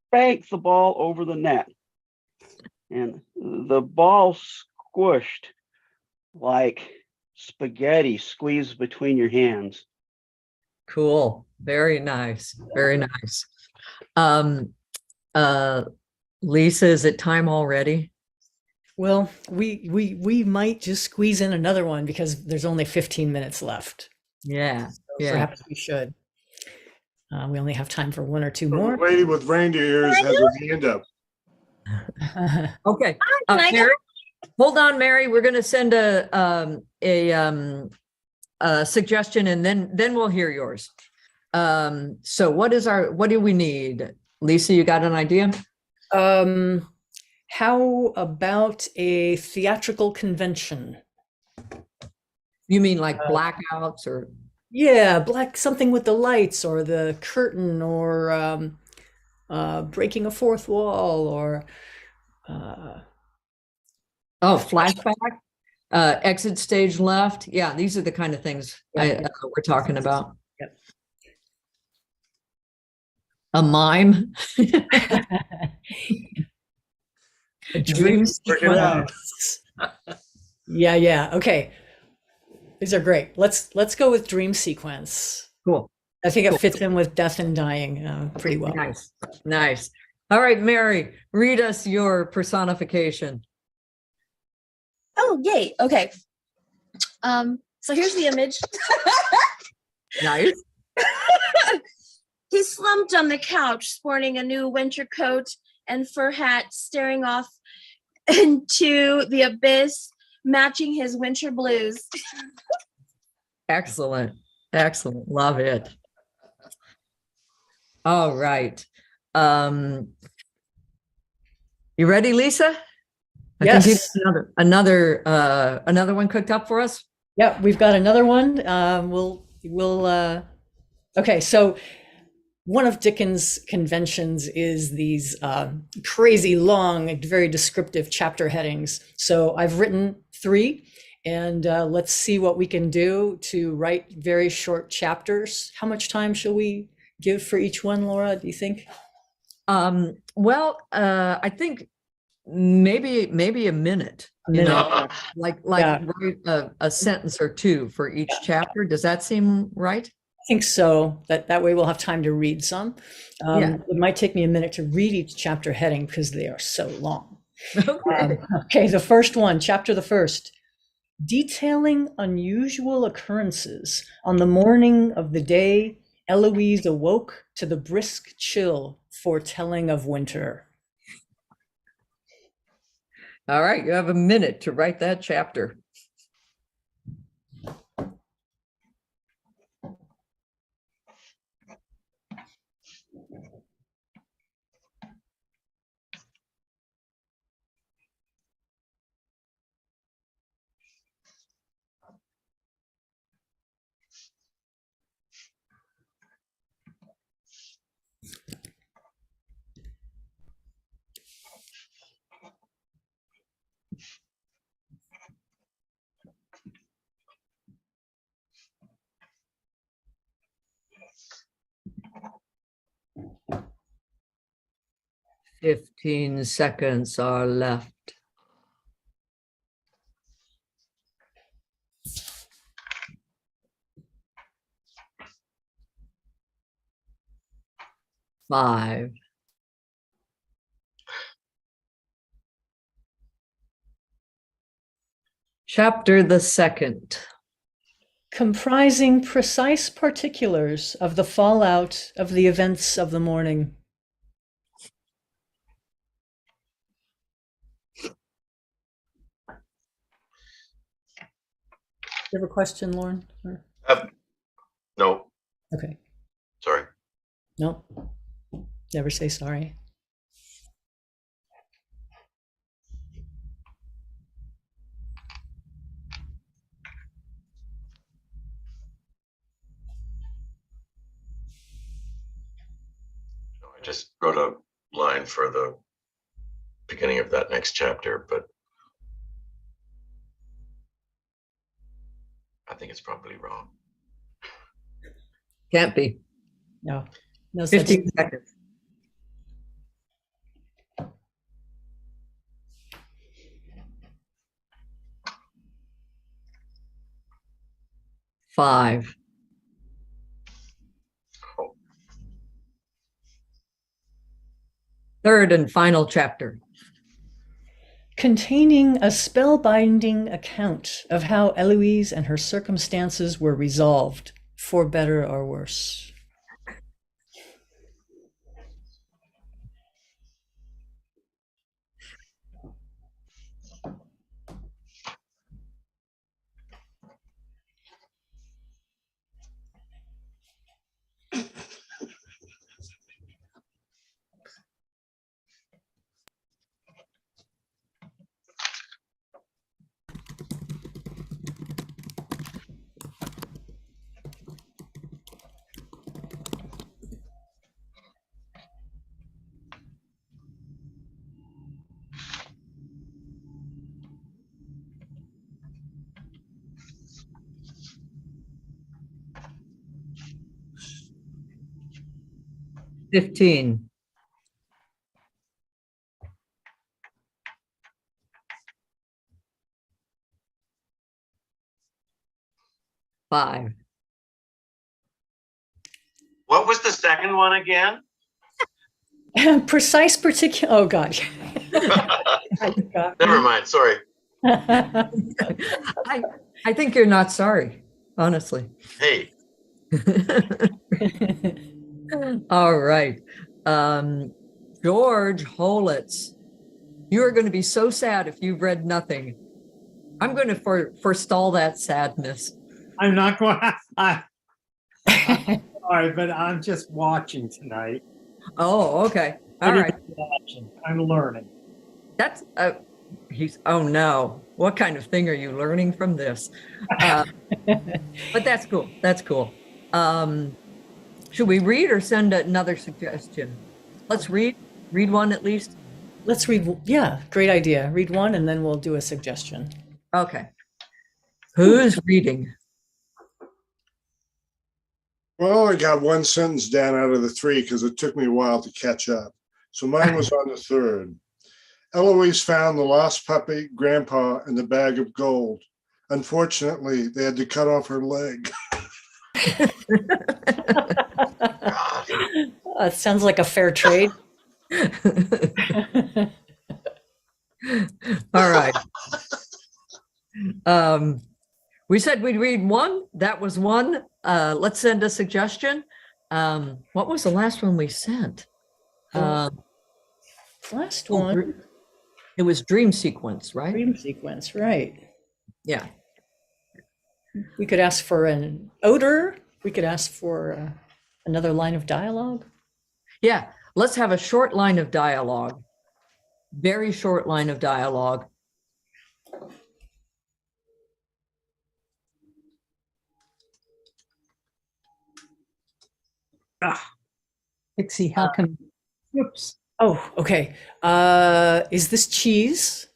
spanked the ball over the net. And the ball squished like spaghetti squeezed between your hands. Cool. Very nice. Very nice. Lisa, is it time already? Well, we might just squeeze in another one because there's only 15 minutes left. Yeah. So Yeah. perhaps we should. We only have time for 1 or 2 The more. lady with reindeer ears has her hand up. Okay. Can I go? Mary, hold on, Mary. We're going to send a suggestion and then we'll hear yours. So what do we need? Lisa, you got an idea? How about a theatrical convention? You mean like blackouts or? Yeah, something with the lights or the curtain or breaking a fourth wall or Flashback, exit stage left. Yeah, these are the kind of things we're talking about. Yep. A mime. A dream Work it out. Yeah. Okay. These are great. Let's go with dream sequence. Cool. I think it fits in with death and dying pretty well. Nice. All right, Mary, read us your personification. Oh, yay. Okay. So here's the image. Nice. He slumped on the couch, sporting a new winter coat and fur hat, staring off into the abyss, matching his winter blues. Excellent. Love it. All right. You ready, Lisa? I Yes. think you have another one cooked up for us. Yeah, we've got another one. Okay, so one of Dickens' conventions is these crazy long, very descriptive chapter headings. So I've written 3, and let's see what we can do to write very short chapters. How much time shall we give for each one, Laura, do you think? I think maybe a minute. You know, like Yeah. write a sentence or 2 for each chapter. Does that seem right? I think so. That way we'll have time to read some. Yeah. It might take me a minute to read each chapter heading because they are so long. Okay. Okay, the first one, chapter the first. Detailing unusual occurrences on the morning of the day Eloise awoke to the brisk chill foretelling of winter. All right, you have a minute to write that chapter. Fifteen seconds are left. Five. Chapter the second. Comprising precise particulars of the fallout of the events of the morning. You have a question, Lauren? No, Okay. sorry. No. Never say sorry. I just wrote a line for the beginning of that next chapter, but I think it's probably wrong. Can't be. No. No such 15 seconds. Five. Third and final chapter. Containing a spellbinding account of how Eloise and her circumstances were resolved, for better or worse. $15. $5. What was the second one again? Precise particular. Oh, God. Never mind. Sorry. I think you're not sorry, honestly. Hey. All right. George Holitz, you are going to be so sad if you've read nothing. I'm going to forestall that sadness. I'm not going. I'm sorry, but I'm just watching tonight. Oh, okay. All right. I'm learning. That's oh no. What kind of thing are you learning from this? But that's cool. That's cool. Should we read or send another suggestion? Let's read one at least. Let's read. Yeah, great idea. Read one and then we'll do a suggestion. Okay. Who's reading? Well, I got one sentence down out of the three because it took me a while to catch up. So mine was on the third. Eloise found the lost puppy, Grandpa, and the bag of gold. Unfortunately, they had to cut off her leg. It sounds like a fair trade. All right. We said we'd read one. That was one. Let's send a suggestion. What was the last one we sent? Last one. It was Dream Sequence, right? Dream Sequence, right. Yeah. We could ask for an odor. We could ask for another line of dialogue. Yeah. Let's have a short line of dialogue. Very short line of dialogue. Pixie, how come? Oops. Oh, okay. Is this cheese?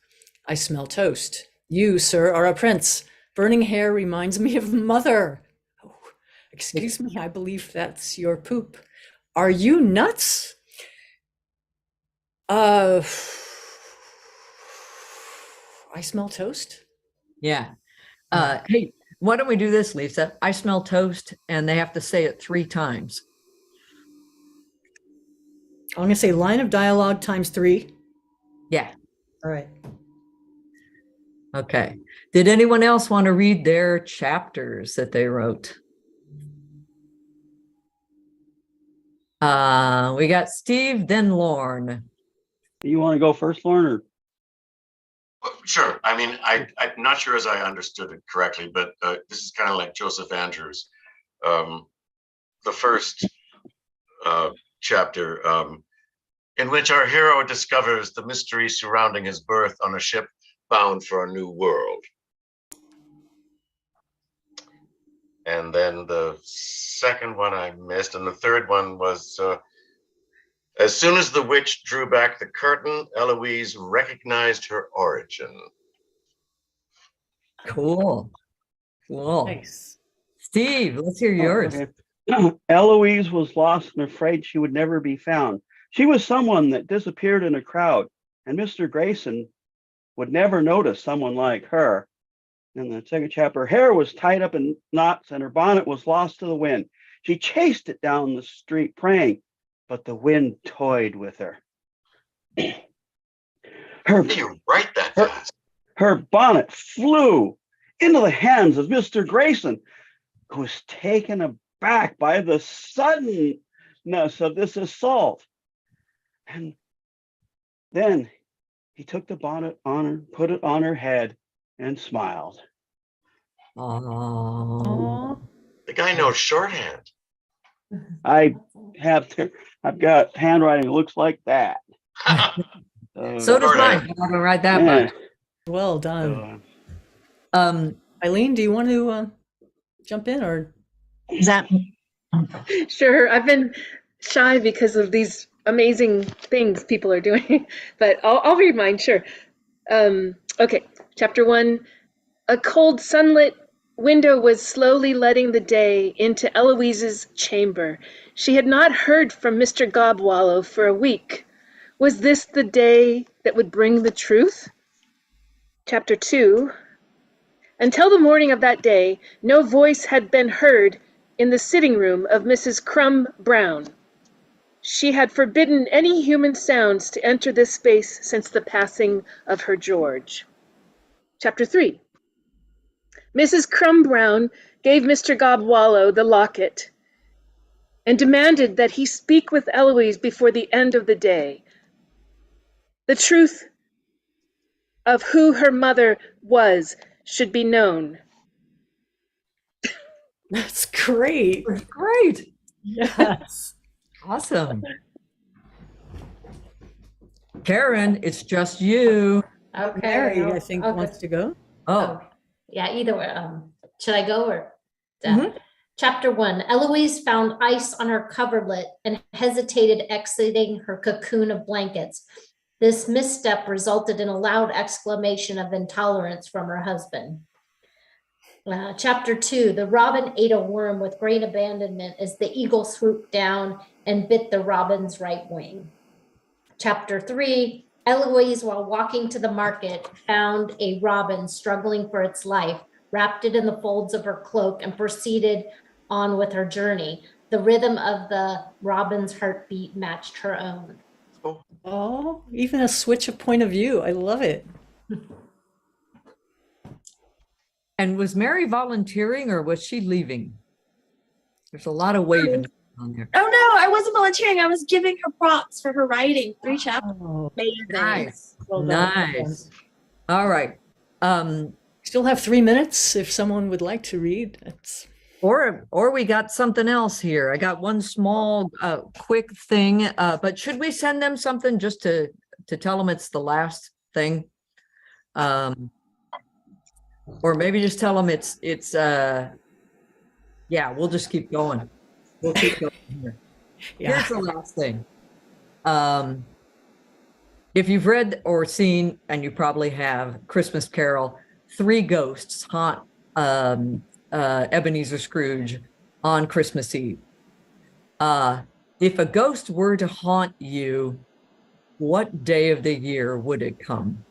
I smell toast. You, sir, are a prince. Burning hair reminds me of mother. Oh, excuse me, I believe that's your poop. Are you nuts? I smell toast. Yeah. Hey, why don't we do this, Lisa? I smell toast, and they have to say it 3 times. I'm going to say line of dialogue times 3. Yeah. All right. Okay. Did anyone else want to read their chapters that they wrote? We got Steve, then Lorne. You want to go first, Lorne? Or? Sure. I mean, I'm not sure as I understood it correctly, but this is kind of like Joseph Andrews. The first chapter, in which our hero discovers the mystery surrounding his birth on a ship bound for a new world. And then the second one I missed, and the third one was, as soon as the witch drew back the curtain, Eloise recognized her origin. Cool. Cool. Nice. Steve, let's hear yours. Okay. Eloise was lost and afraid she would never be found. She was someone that disappeared in a crowd, and Mr. Grayson would never notice someone like her. In the second chapter, her hair was tied up in knots and her bonnet was lost to the wind. She chased it down the street praying, but the wind toyed with her. You write that fast. Her bonnet flew into the hands of Mr. Grayson, who was taken aback by the suddenness of this assault. And then he took the bonnet on her, put it on her head, and smiled. Oh. The guy knows shorthand. I've got handwriting that looks like that. So does mine. I haven't read that much. Well done. Eileen, do you want to jump in, or is that? Sure. I've been shy because of these amazing things people are doing, but I'll read mine. Sure. Okay. Chapter 1. A cold sunlit window was slowly letting the day into Eloise's chamber. She had not heard from Mr. Gobwallow for a week. Was this the day that would bring the truth? Chapter 2. Until the morning of that day, no voice had been heard in the sitting room of Mrs. Crumb Brown. She had forbidden any human sounds to enter this space since the passing of her George. Chapter 3. Mrs. Crumb Brown gave Mr. Gobwallow the locket and demanded that he speak with Eloise before the end of the day. The truth of who her mother was should be known. That's great. Great. Yes. Awesome. Karen, it's just you. Okay. Mary, I think, wants to go. Oh. Yeah, either way. Should I go or? Mhm. Chapter 1, Eloise found ice on her coverlet and hesitated exiting her cocoon of blankets. This misstep resulted in a loud exclamation of intolerance from her husband. Chapter 2, the robin ate a worm with great abandonment as the eagle swooped down and bit the robin's right wing. Chapter 3, Eloise, while walking to the market, found a robin struggling for its life, wrapped it in the folds of her cloak, and proceeded on with her journey. The rhythm of the robin's heartbeat matched her own. Oh, even a switch of point of view. I love it. And was Mary volunteering or was she leaving? There's a lot of waving on there. Oh no, I wasn't volunteering. I was giving her props for her writing. 3 chapters. Oh, Amazing. Nice. well done. Nice. All right. Still have 3 minutes if someone would like to read. Or we got something else here. I got one small quick thing, but should we send them something just to tell them it's the last thing? Or maybe just tell them it's yeah, we'll just keep going. We'll keep going here. Yeah. Here's the last thing. If you've read or seen, and you probably have, Christmas Carol, 3 ghosts haunt Ebenezer Scrooge on Christmas Eve. If a ghost were to haunt you, what day of the year would it come?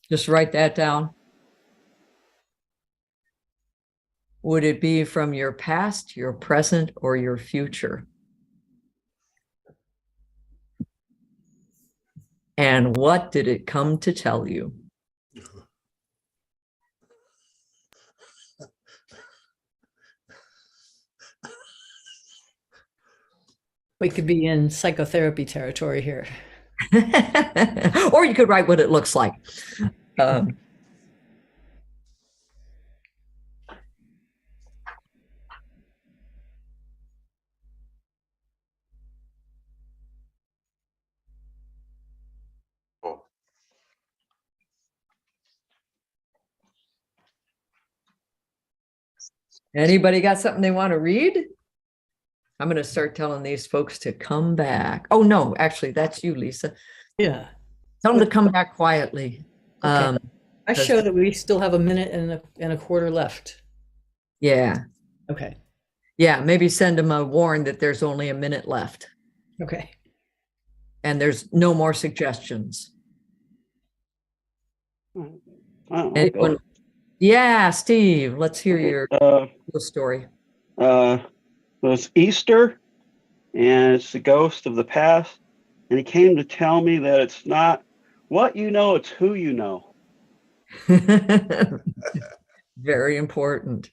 Just write that down. Would it be from your past, your present, or your future? And what did it come to tell you? We could be in psychotherapy territory here. Or you could write what it looks like. Anybody got something they want to read? I'm going to start telling these folks to come back. Oh, no, actually, that's you, Lisa. Yeah. Tell them to come back quietly. Okay. I show that we still have a minute and a quarter left. Yeah. Okay. Yeah, maybe send them a warn that there's only a minute left. Okay. And there's no more suggestions. Anyone? Yeah, Steve, let's hear your story. It's Easter, and it's the ghost of the past, and he came to tell me that it's not what you know, it's who you know. Very important.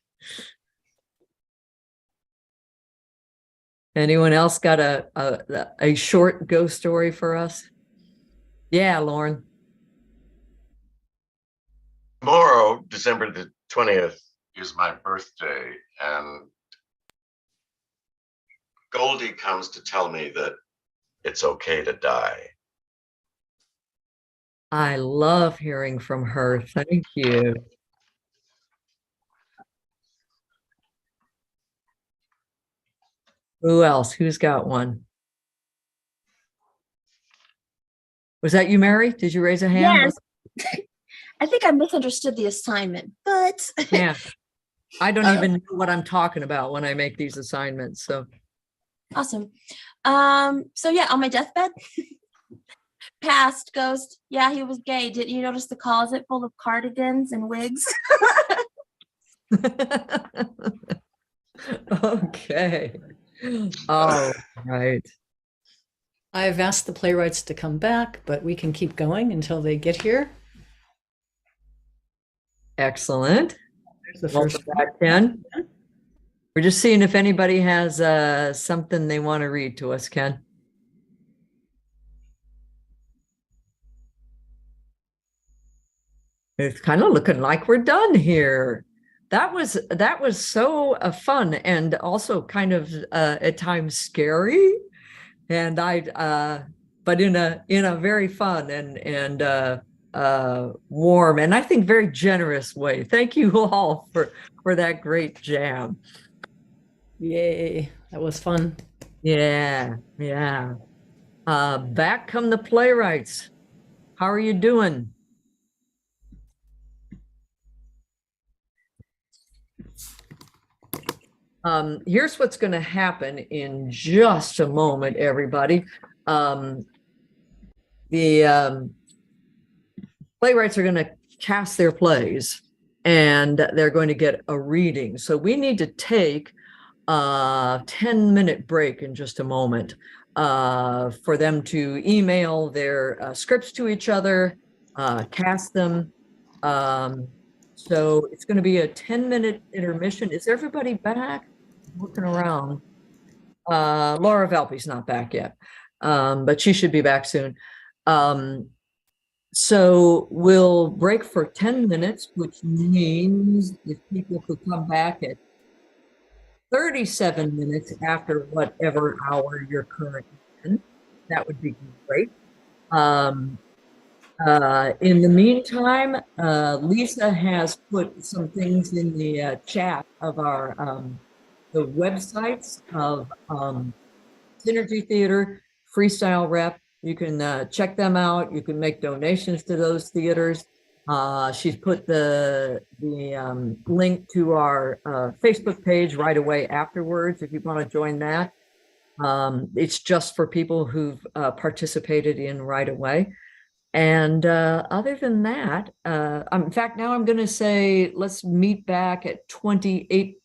Anyone else got a short ghost story for us? Yeah, Lauren. Tomorrow, December the 20th, is my birthday, and Goldie comes to tell me that it's okay to die. I love hearing from her. Thank you. Who else? Who's got one? Was that you, Mary? Did you raise a hand? Yes. I think I misunderstood the assignment, but Yeah. I don't even know what I'm talking about when I make these assignments. So awesome. So yeah, on my deathbed, past ghost. Yeah, he was gay. Didn't you notice the closet full of cardigans and wigs? Okay. All right. I've asked the playwrights to come back, but we can keep going until they get here. Excellent. There's the first Welcome back, Ken. We're just seeing if anybody has something they want to read to us, Ken. It's kind of looking like we're done here. That was so fun and also kind of at times scary, and but in a very fun and warm and I think very generous way. Thank you all for that great jam. Yay, that was fun. Yeah, yeah. Back come the playwrights. How are you doing? Here's what's going to happen in just a moment, everybody. The playwrights are going to cast their plays and they're going to get a reading. So we need to take a 10-minute break in just a moment for them to email their scripts to each other, cast them. So it's going to be a 10-minute intermission. Is everybody back? Looking around. Laura Valpy's not back yet, but she should be back soon. So we'll break for 10 minutes, which means if people could come back at 37 minutes after whatever hour you're currently in, that would be great. In the meantime, Lisa has put some things in the chat of our the websites of Synergy Theater, Freestyle Rep. You can check them out. You can make donations to those theaters. She's put the link to our Facebook page right away afterwards if you want to join that. It's just for people who've participated in right away. And other than that, in fact, now I'm going to say let's meet back at 38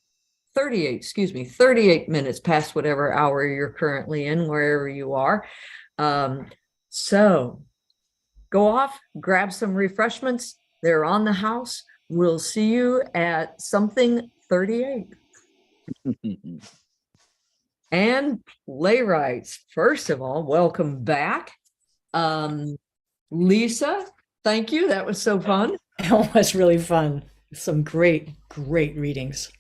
minutes past whatever hour you're currently in, wherever you are. So go off, grab some refreshments. They're on the house. We'll see you at something 38. And playwrights, first of all, welcome back. Lisa, thank you. That was so fun. It was really fun. Some great readings.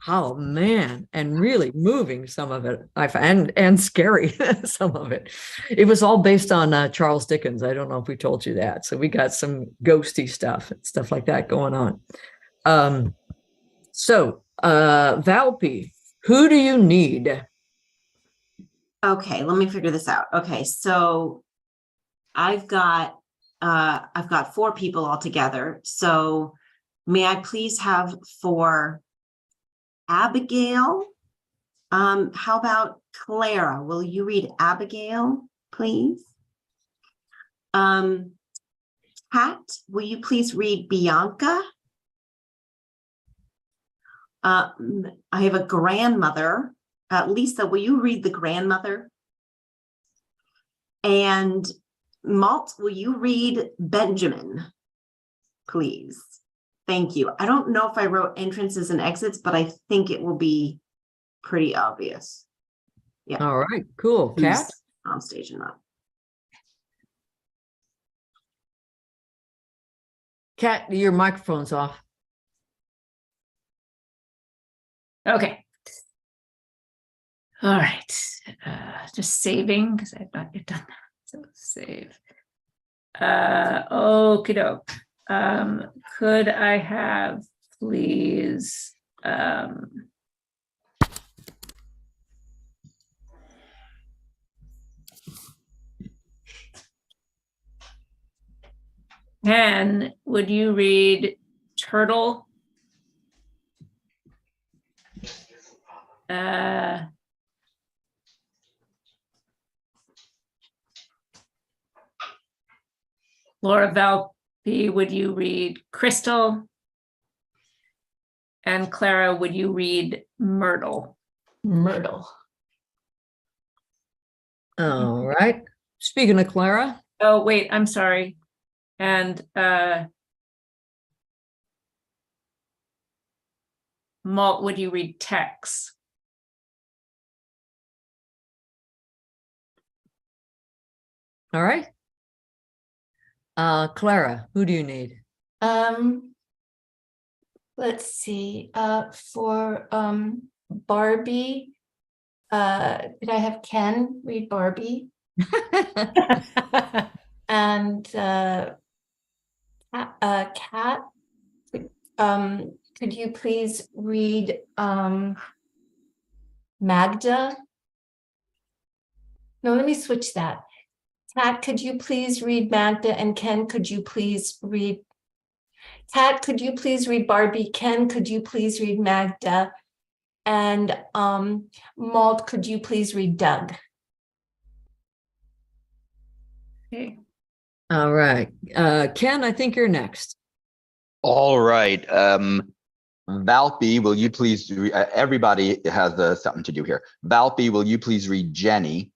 Oh man, and really moving some of it. I find and scary some of it. It was all based on Charles Dickens. I don't know if we told you that. So we got some ghosty stuff and stuff like that going on. Valpy, who do you need? Okay, let me figure this out. Okay, so I've got 4 people altogether. So may I please have for Abigail? How about Clara? Will you read Abigail, please? Pat, will you please read Bianca? I have a grandmother. Lisa, will you read the grandmother? And Malt, will you read Benjamin, please? Thank you. I don't know if I wrote entrances and exits, but I think it will be pretty obvious. Yeah. All right, cool. Kat? On stage and up. Kat, your microphone's off. Okay. All right. Just saving because I've not yet done that. So save. Okie doke. Could I have, please, Ken, would you read Turtle? Laura Valpy, would you read Crystal? And Clara, would you read Myrtle? Myrtle. All right. Speaking of Clara. Oh, wait, I'm sorry. And Malt, would you read Tex? All right. Clara, who do you need? Let's see. For Barbie, could I have Ken read Barbie? And Kat, could you please read Magda. No, let me switch that. Tat, could you please read Magda? And Ken, could you please read? Tat, could you please read Barbie? Ken, could you please read Magda? And Malt, could you please read Doug? Okay. All right. Ken, I think you're next. All right. Valpy, will you please, everybody has something to do here. Valpy, will you please read Jenny?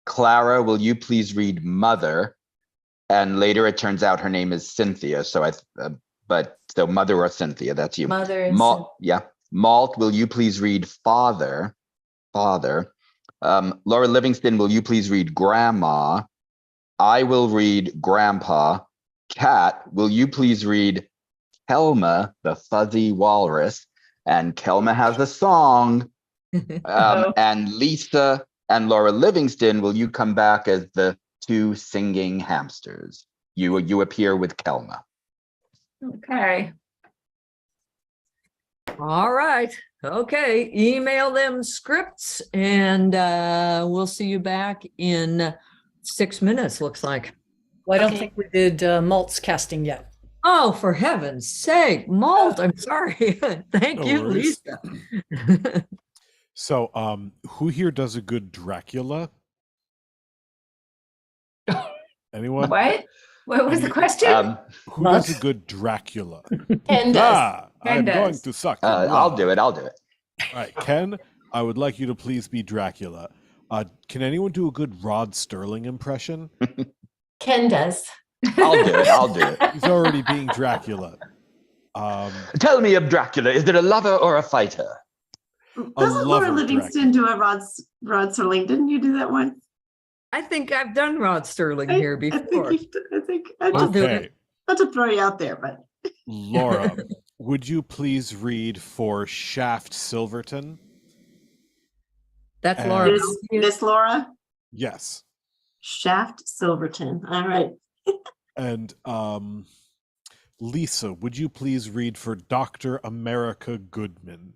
Clara, will you please read Mother? And later it turns out her name is Cynthia. So so Mother or Cynthia, that's you. Mother and Yeah. Malt, will you please read Father? Father. Laura Livingston, will you please read Grandma? I will read Grandpa. Kat, will you please read Kelma, the Fuzzy Walrus? And Kelma has a song. And Lisa and Laura Livingston, will you come back as the two singing hamsters? You appear with Kelma. Okay. All right. Okay. Email them scripts and we'll see you back in 6 minutes, looks like. Well, I don't think we did Malt's casting yet. Oh, for heaven's sake, Malt, I'm sorry. Thank No you, worries. Lisa. So, who here does a good Dracula? Anyone? What was the question? Who does a good Dracula? Ken does. I'm Ken going does. to suck. your I'll blood. do it. All right, Ken, I would like you to please be Dracula. Can anyone do a good Rod Sterling impression? Ken does. I'll do it. He's already being Dracula. Tell me of Dracula. Is it a lover or a fighter? Doesn't Laura lover Livingston do a Rod Serling? Didn't you do that once? I think I've done Rod Sterling here before. I think I I'll just do Okay, it. not to throw you out there, but Laura, would you please read for Shaft Silverton? That's And- Laura. this Laura Yes. Shaft Silverton. All right. And Lisa, would you please read for Dr. America Goodman?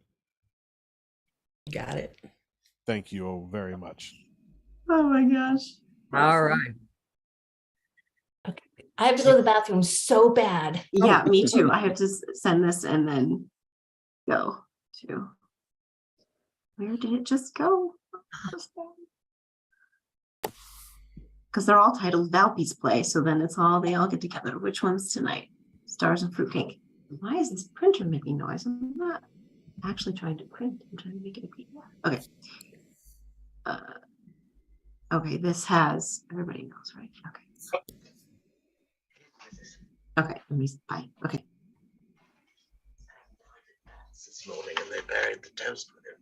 Got it. Thank you very much. Oh my gosh. All right. I have to go to the bathroom so bad. Yeah, me too. I have to send this and then go to. Where did it just go? Because they're all titled Valpy's Play, so then they all get together. Which one's tonight? Stars and Fruitcake. Why is this printer making noise? I'm not actually trying to print. I'm trying to make it a PDF. Okay. Okay, this has everybody knows, right? Okay. Okay, let me bye. Okay. This morning and they buried the toast with him.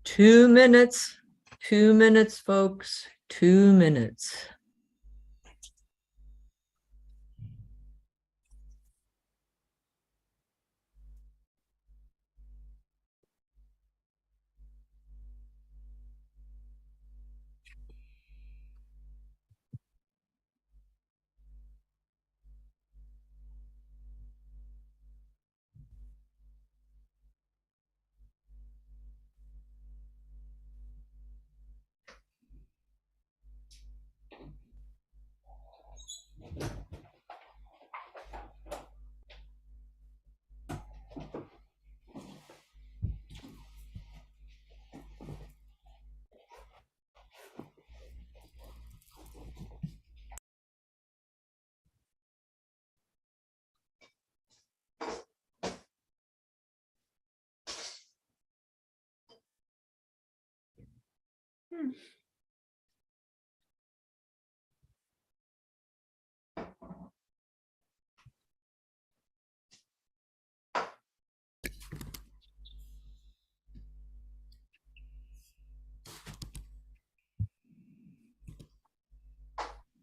Two minutes, folks, 2 minutes.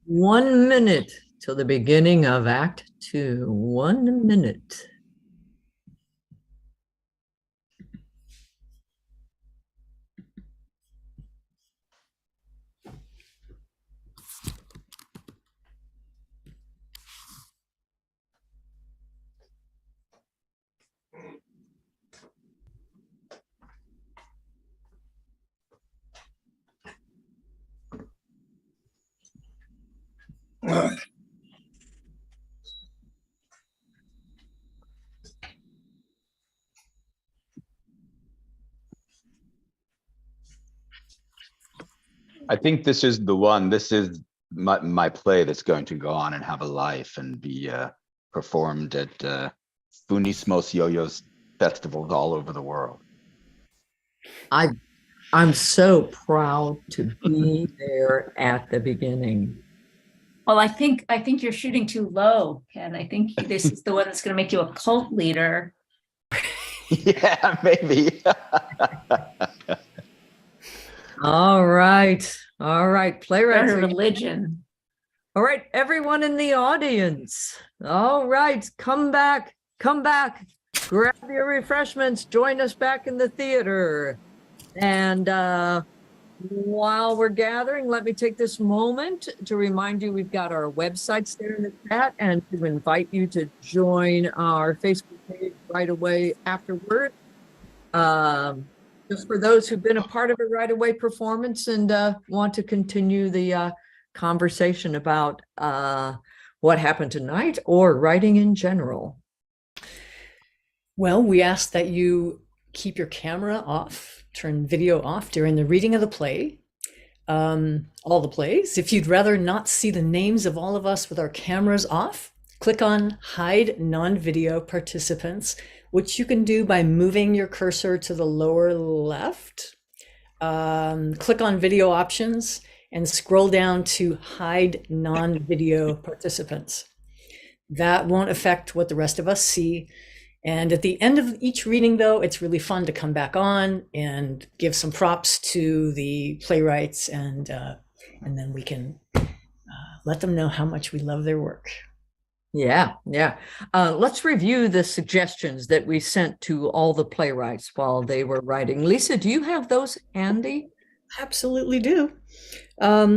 1 minute till the beginning of Act 2. 1 minute. I think this is the one. This is my play that's going to go on and have a life and be performed at Funismos Yo-Yo's festivals all over the world. I'm so proud to be there at the beginning. Well, I think you're shooting too low, Ken. I think this is the one that's going to make you a cult leader. Yeah, maybe. All right. Playwrights. Start a religion. All right, everyone in the audience. All right, come back. Grab your refreshments. Join us back in the theater. And while we're gathering, let me take this moment to remind you we've got our websites there in the chat and to invite you to join our Facebook page right away afterward. Just for those who've been a part of a right away performance and want to continue the conversation about what happened tonight or writing in general. Well, we ask that you keep your camera off, turn video off during the reading of the play, all the plays. If you'd rather not see the names of all of us with our cameras off, click on Hide Non-Video Participants, which you can do by moving your cursor to the lower left. Click on Video Options and scroll down to Hide Non-Video Participants. That won't affect what the rest of us see. And at the end of each reading, though, it's really fun to come back on and give some props to the playwrights, and then we can let them know how much we love their work. Yeah. Let's review the suggestions that we sent to all the playwrights while they were writing. Lisa, do you have those handy? Absolutely do.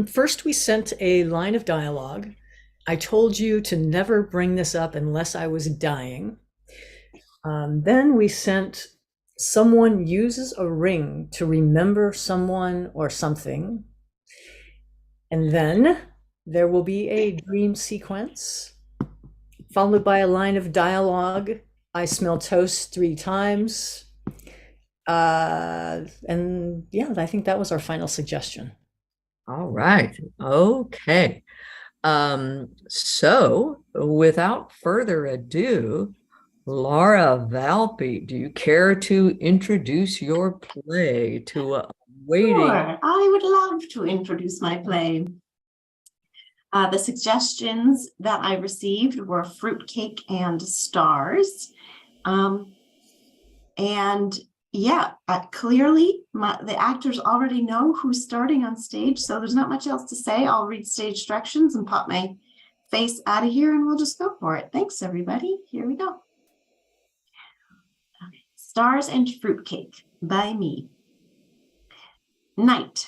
First, we sent a line of dialogue. I told you to never bring this up unless I was dying. Then we sent someone uses a ring to remember someone or something. And then there will be a dream sequence, followed by a line of dialogue. I smell toast 3 times. And yeah, I think that was our final suggestion. All right. Okay. So without further ado, Laura Valpy, do you care to introduce your play to a waiting? Sure, I would love to introduce my play. The suggestions that I received were Fruitcake and Stars. And yeah, clearly the actors already know who's starting on stage, so there's not much else to say. I'll read stage directions and pop my face out of here and we'll just go for it. Thanks, everybody. Here we go. Okay. Stars and Fruitcake by me. Night,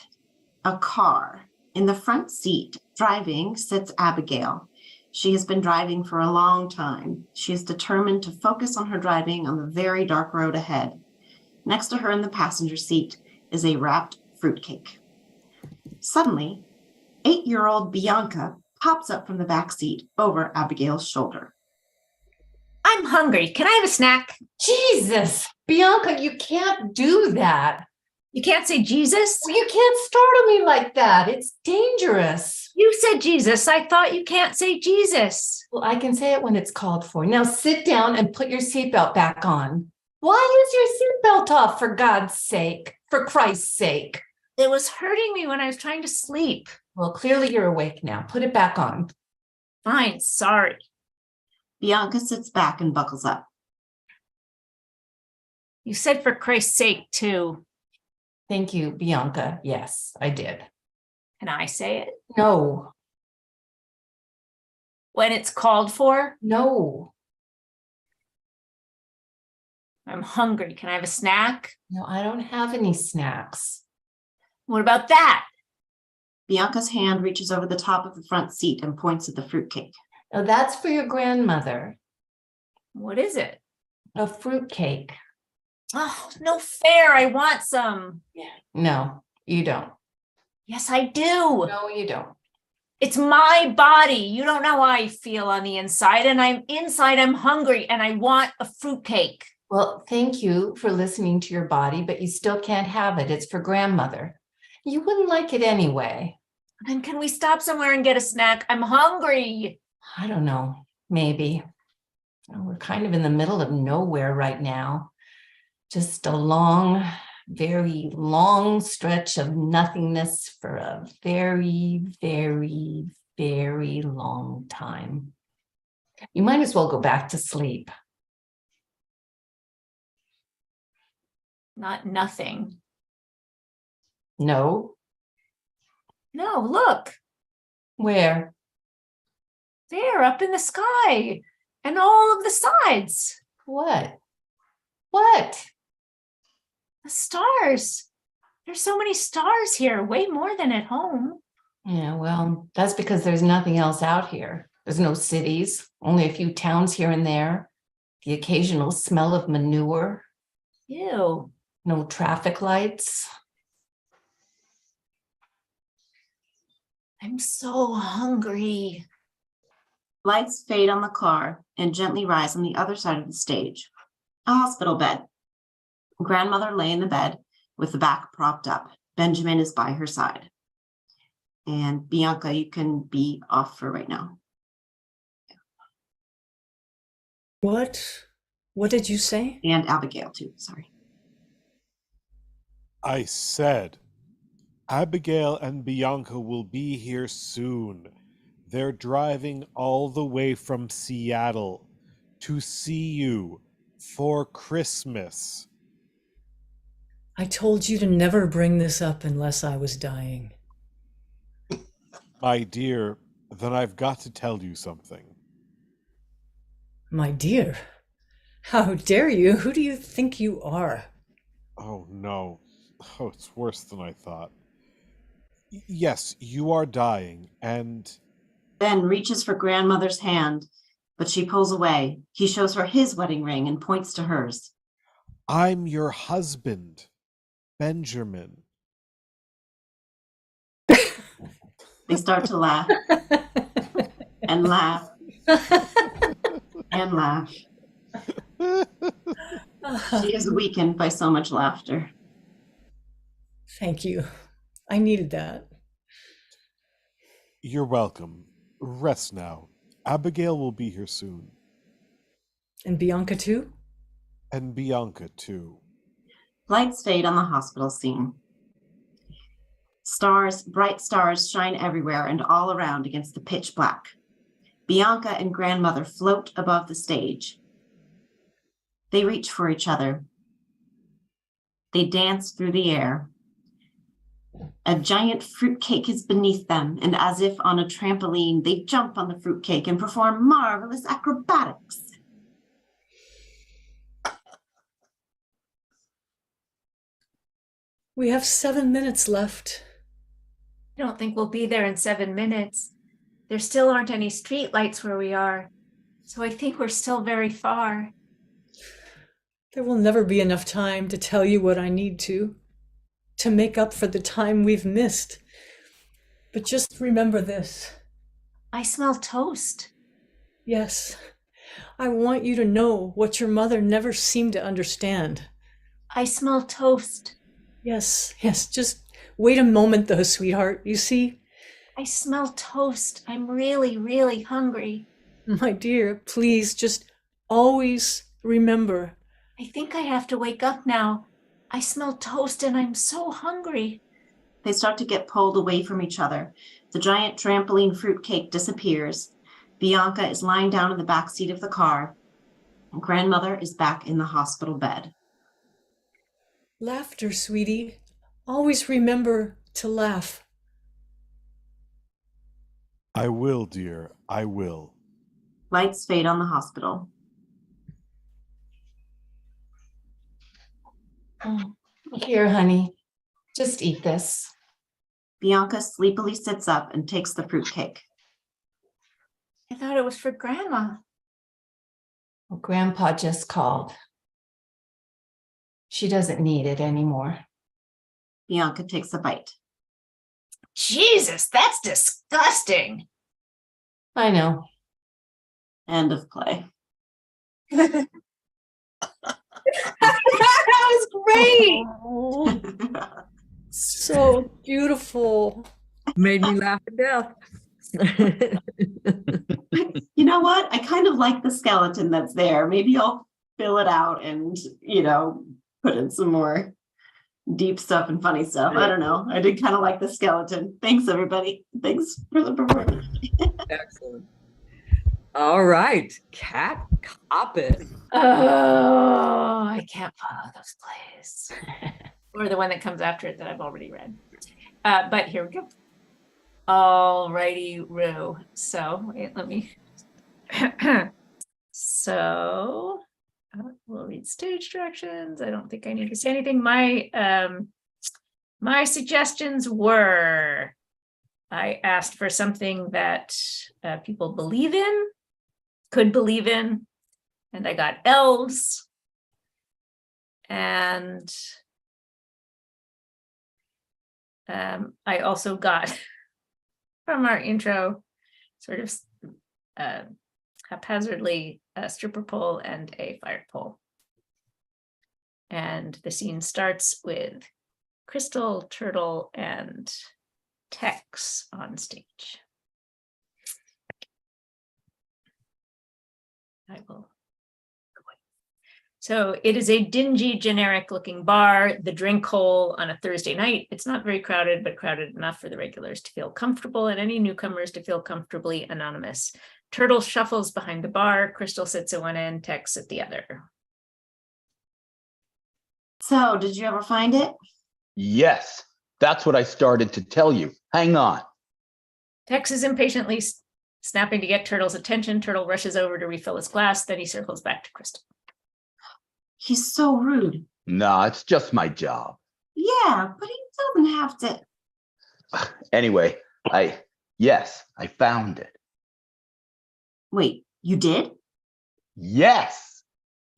a car. In the front seat, driving, sits Abigail. She has been driving for a long time. She is determined to focus on her driving on the very dark road ahead. Next to her in the passenger seat is a wrapped fruitcake. Suddenly, 8-year-old Bianca pops up from the back seat over Abigail's shoulder. I'm hungry. Can I have a snack? Jesus, Bianca, you can't do that. You can't say Jesus? You can't startle me like that. It's dangerous. You said Jesus. I thought you can't say Jesus. Well, I can say it when it's called for. Now sit down and put your seatbelt back on. Why is your seatbelt off, for God's sake? For Christ's sake? It was hurting me when I was trying to sleep. Well, clearly you're awake now. Put it back on. Fine, sorry. Bianca sits back and buckles up. You said for Christ's sake, too. Thank you, Bianca. Yes, I did. Can I say it? No, When it's called for? no, I'm hungry. Can I have a snack? no, I don't have any snacks. What about that? Bianca's hand reaches over the top of the front seat and points at the fruitcake. No, that's for your grandmother. What is it? A fruitcake. Oh, no fair. I want some. No, you don't. Yes, I do. No, you don't. It's my body. You don't know how I feel on the inside, and I'm hungry and I want a fruitcake. Well, thank you for listening to your body, but you still can't have it. It's for grandmother. You wouldn't like it anyway. Then can we stop somewhere and get a snack? I'm hungry. I don't know. Maybe. We're kind of in the middle of nowhere right now. Just a long, very long stretch of nothingness for a very, very, very long time. You might as well go back to sleep. Not nothing. No? No, look. Where? There, up in the sky. And all of the sides. What? What? The stars. There's so many stars here, way more than at home. Yeah, well, that's because there's nothing else out here. There's no cities, only a few towns here and there, the occasional smell of manure. Ew. No traffic lights. I'm so hungry. Lights fade on the car and gently rise on the other side of the stage. A hospital bed. Grandmother lay in the bed with the back propped up. Benjamin is by her side. And Bianca, you can be off for right now. What? What did you say? And Abigail too, sorry. I said, Abigail and Bianca will be here soon. They're driving all the way from Seattle to see you for Christmas. I told you to never bring this up unless I was dying. My dear, then I've got to tell you something. My dear, how dare you? Who do you think you are? Oh no. Oh, it's worse than I thought. Yes, you are dying, and Ben reaches for grandmother's hand, but she pulls away. He shows her his wedding ring and points to hers. I'm your husband, Benjamin. They start to laugh and laugh and laugh. She is weakened by so much laughter. Thank you. I needed that. You're welcome. Rest now. Abigail will be here soon. And Bianca too? And Bianca too. Lights fade on the hospital scene. Stars, bright stars shine everywhere and all around against the pitch black. Bianca and grandmother float above the stage. They reach for each other. They dance through the air. A giant fruitcake is beneath them, and as if on a trampoline, they jump on the fruitcake and perform marvelous acrobatics. We have 7 minutes left. I don't think we'll be there in 7 minutes. There still aren't any street lights where we are, so I think we're still very far. There will never be enough time to tell you what I need to make up for the time we've missed. But just remember this. I smell toast. Yes, I want you to know what your mother never seemed to understand. I smell toast. Yes, just wait a moment though, sweetheart. You see? I smell toast. I'm really, really hungry. My dear, please just always remember. I think I have to wake up now. I smell toast and I'm so hungry. They start to get pulled away from each other. The giant trampoline fruitcake disappears. Bianca is lying down in the back seat of the car. Grandmother is back in the hospital bed. Laughter, sweetie. Always remember to laugh. I will, dear. I will. Lights fade on the hospital. Here, honey, just eat this. Bianca sleepily sits up and takes the fruitcake. I thought it was for Grandma. Well, Grandpa just called. She doesn't need it anymore. Bianca takes a bite. Jesus, that's disgusting. I know. End of play. That was great. So beautiful. Made me laugh to death. You know what? I kind of like the skeleton that's there. Maybe I'll fill it out and, put in some more deep stuff and funny stuff. I don't know. I did kind of like the skeleton. Thanks, everybody. Thanks for the performance. Excellent. All right, Kat Coppin. Oh, I can't follow those plays. Or the one that comes after it that I've already read. But here we go. Alrighty, Roo. So wait, let me. We'll read stage directions. I don't think I need to say anything. My suggestions were, I asked for something that people believe in, could believe in, and I got elves. And I also got from our intro sort of haphazardly a stripper pole and a fire pole. And the scene starts with Crystal, Turtle, and Tex on stage. I will go away. So it is a dingy, generic-looking bar, the drink hole on a Thursday night. It's not very crowded, but crowded enough for the regulars to feel comfortable and any newcomers to feel comfortably anonymous. Turtle shuffles behind the bar. Crystal sits at one end, Tex at the other. So, did you ever find it? Yes, that's what I started to tell you. Hang on. Tex is impatiently snapping to get Turtle's attention. Turtle rushes over to refill his glass, then he circles back to Crystal. He's so rude. No, it's just my job. Yeah, but he doesn't have to. Anyway, I found it. Wait, you did? Yes,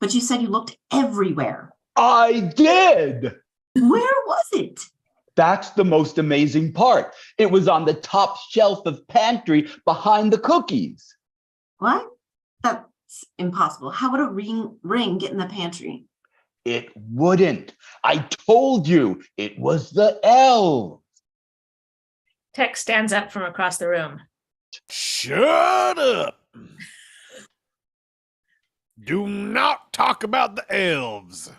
But you said you looked everywhere. I did. Where was it? That's the most amazing part. It was on the top shelf of pantry behind the cookies. What? That's impossible. How would a ring get in the pantry? It wouldn't. I told you it was the elves. Tex stands up from across the room. Shut up. Do not talk about the elves.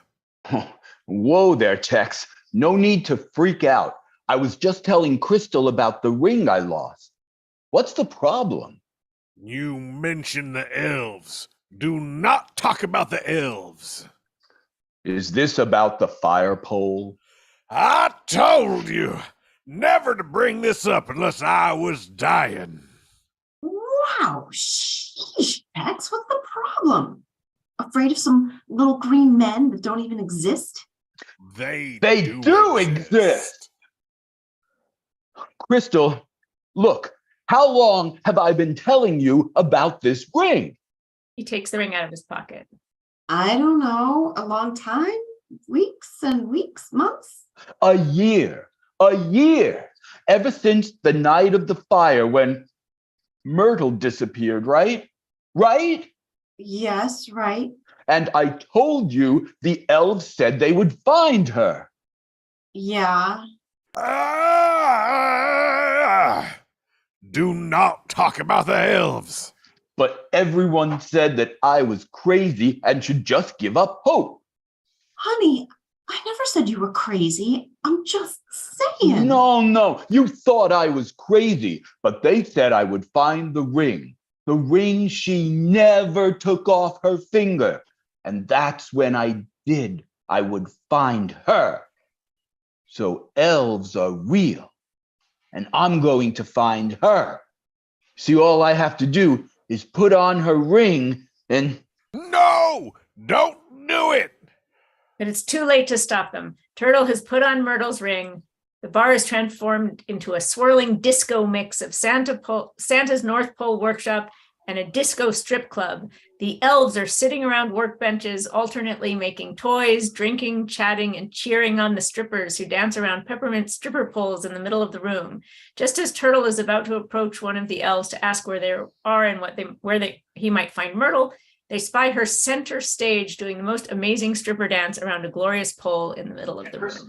Whoa there, Tex. No need to freak out. I was just telling Crystal about the ring I lost. What's the problem? You mentioned the elves. Do not talk about the elves. Is this about the fire pole? I told you never to bring this up unless I was dying. Wow, sheesh, Tex, what's the problem? Afraid of some little green men that don't even exist? They do exist. Crystal, look, how long have I been telling you about this ring? He takes the ring out of his pocket. I don't know, a long time? Weeks and weeks, months? A year. Ever since the night of the fire when Myrtle disappeared, right? Right? Yes, right. And I told you the elves said they would find her. Yeah. Do not talk about the elves. But everyone said that I was crazy and should just give up hope. Honey, I never said you were crazy. I'm just saying. No, you thought I was crazy, but they said I would find the ring she never took off her finger. And that's when I did. I would find her. So elves are real, and I'm going to find her. See, all I have to do is put on her ring and... No! Don't do it! But it's too late to stop them. Turtle has put on Myrtle's ring. The bar is transformed into a swirling disco mix of Santa's North Pole workshop and a disco strip club. The elves are sitting around workbenches, alternately making toys, drinking, chatting, and cheering on the strippers who dance around peppermint stripper poles in the middle of the room. Just as Turtle is about to approach one of the elves to ask where they are and he might find Myrtle, they spy her center stage doing the most amazing stripper dance around a glorious pole in the middle of the room.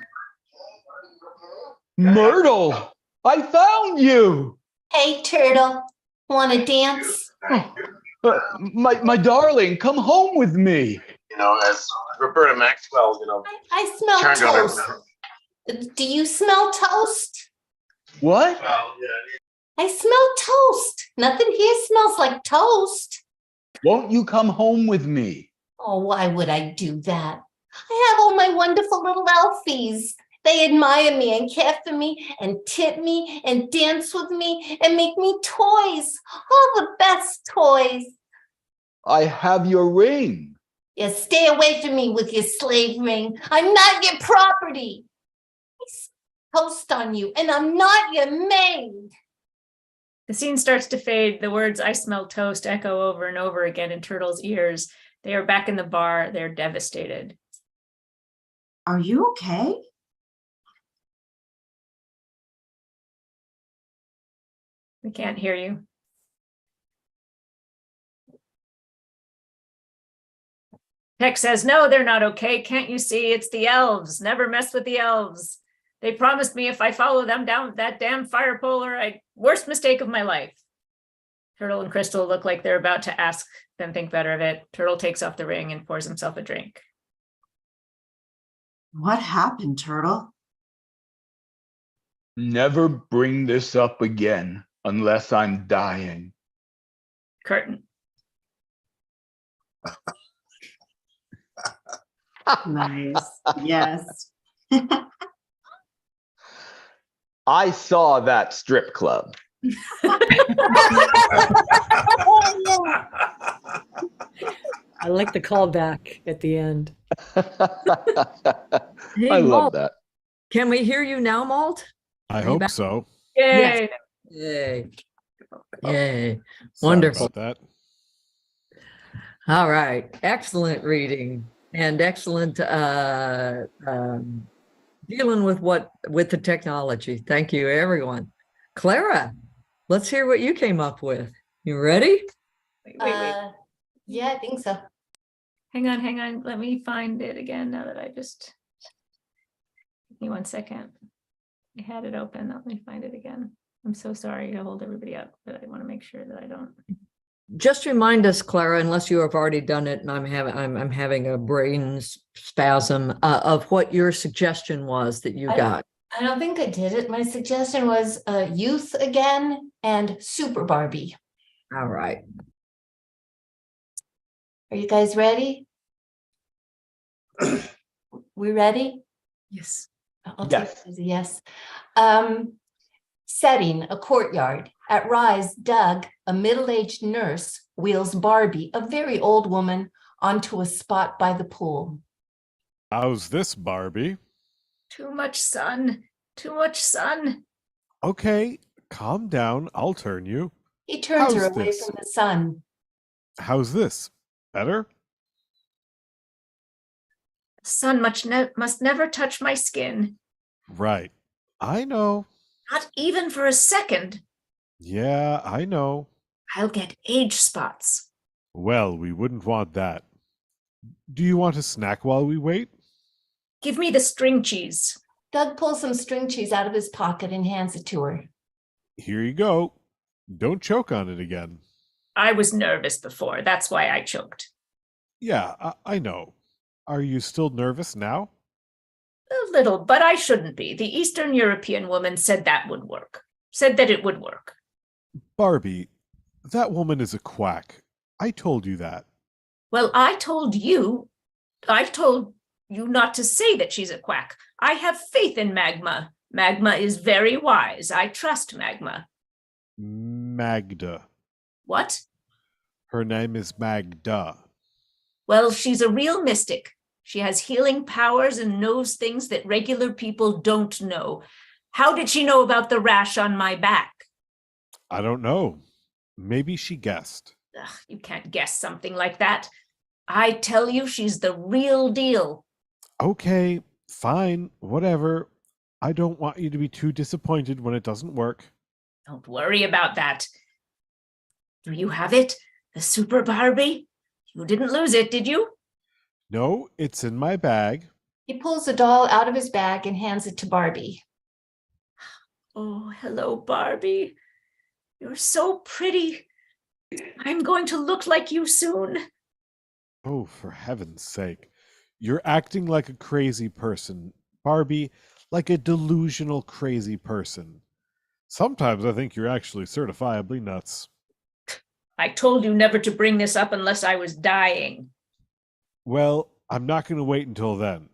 Myrtle, I found you. Hey, Turtle, want to dance? My darling, come home with me. You know, as Roberta Maxwell, I smell turned on toast. her. Do you smell toast? What? Well, yeah. I smell toast. Nothing here smells like toast. Won't you come home with me? Oh, why would I do that? I have all my wonderful little elfies. They admire me and care for me and tip me and dance with me and make me toys. All the best toys. I have your ring. Yeah, stay away from me with your slave ring. I'm not your property. I smell toast on you and I'm not your maid. The scene starts to fade. The words "I smell toast" echo over and over again in Turtle's ears. They are back in the bar. They're devastated. Are you okay? We can't hear you. Peck says, "No, they're not okay. Can't you see? It's the elves. Never mess with the elves. They promised me if I follow them down that damn fire pole, worst mistake of my life." Turtle and Crystal look like they're about to ask them think better of it. Turtle takes off the ring and pours himself a drink. What happened, Turtle? Never bring this up again unless I'm dying. Curtain. Nice. Yes. I saw that strip club. I like the callback at the end. Hey, I love Malt, that. can we hear you now, Malt? I Are you hope back? so. Yay. Yay. Yay. Sorry Wonderful. about that. All right. Excellent reading and excellent dealing with the technology. Thank you, everyone. Clara, let's hear what you came up with. You ready? Wait. Yeah, I think so. Hang on. Let me find it again now that give me 1 second. I had it open. Let me find it again. I'm so sorry to hold everybody up, but I want to make sure that I don't. Just remind us, Clara, unless you have already done it, and I'm having a brain spasm of what your suggestion was that you got. I don't think I did it. My suggestion was Youth Again and Super Barbie. All right. Are you guys ready? We ready? Yes. I'll Yes. take it as a yes. Setting a courtyard. At Rise, Doug, a middle-aged nurse, wheels Barbie, a very old woman, onto a spot by the pool. How's this, Barbie? Too much sun. Too much sun. Okay, calm down. I'll turn you. He turns her How's away this? from the sun. How's this? Better? Sun must never touch my skin. Right. I know. Not even for a second. Yeah, I know. I'll get age spots. Well, we wouldn't want that. Do you want a snack while we wait? Give me the string cheese. Doug pulls some string cheese out of his pocket and hands it to her. Here you go. Don't choke on it again. I was nervous before. That's why I choked. Yeah, I know. Are you still nervous now? little, but I shouldn't be. The Eastern European woman said that would work. Said that it would work. Barbie, that woman is a quack. I told you that. Well, I told you not to say that she's a quack. I have faith in Magma. Magma is very wise. I trust Magma. Magda. What? Her name is Magda. Well, she's a real mystic. She has healing powers and knows things that regular people don't know. How did she know about the rash on my back? I don't know. Maybe she guessed. Ugh, you can't guess something like that. I tell you, she's the real deal. Okay, fine, whatever. I don't want you to be too disappointed when it doesn't work. Don't worry about that. Do you have it? The Super Barbie? You didn't lose it, did you? No, it's in my bag. He pulls the doll out of his bag and hands it to Barbie. Oh, hello, Barbie. You're so pretty. I'm going to look like you soon. Oh, for heaven's sake. You're acting like a crazy person, Barbie, like a delusional crazy person. Sometimes I think you're actually certifiably nuts. I told you never to bring this up unless I was dying. Well, I'm not going to wait until then.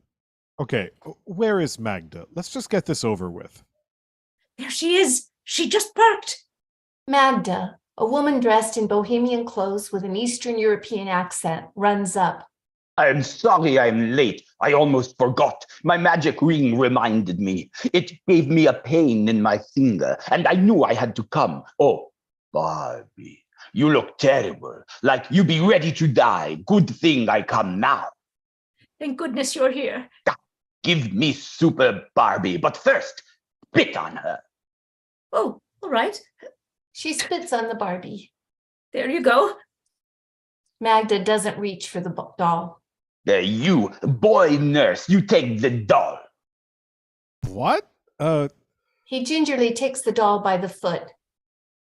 Okay, where is Magda? Let's just get this over with. There she is. She just barked. Magda, a woman dressed in bohemian clothes with an Eastern European accent, runs up. I'm sorry I'm late. I almost forgot. My magic ring reminded me. It gave me a pain in my finger, and I knew I had to come. Oh, Barbie, you look terrible, like you be ready to die. Good thing I come now. Thank goodness you're here. Give me Super Barbie, but first, spit on her. Oh, all right. She spits on the Barbie. There you go. Magda doesn't reach for the doll. You, boy nurse, you take the doll. What? He gingerly takes the doll by the foot.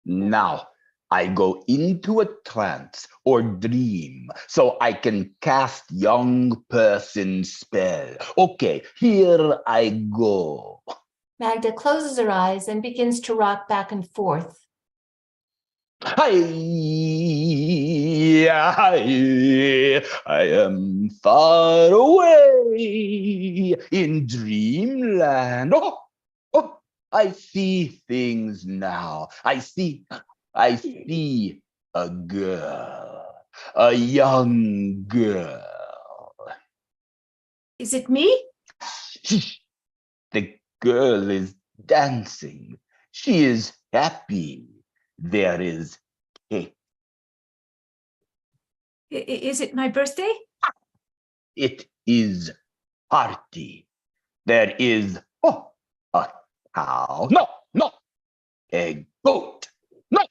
Now, I go into a trance or dream so I can cast young person spell. Okay, here I go. Magda closes her eyes and begins to rock back and forth. I am far away in dreamland. Oh, I see things now. I see a girl, a young girl. Is it me? The girl is dancing. She is happy. There is cake. Is it my birthday? It is party. There is a cow. No. A goat. No.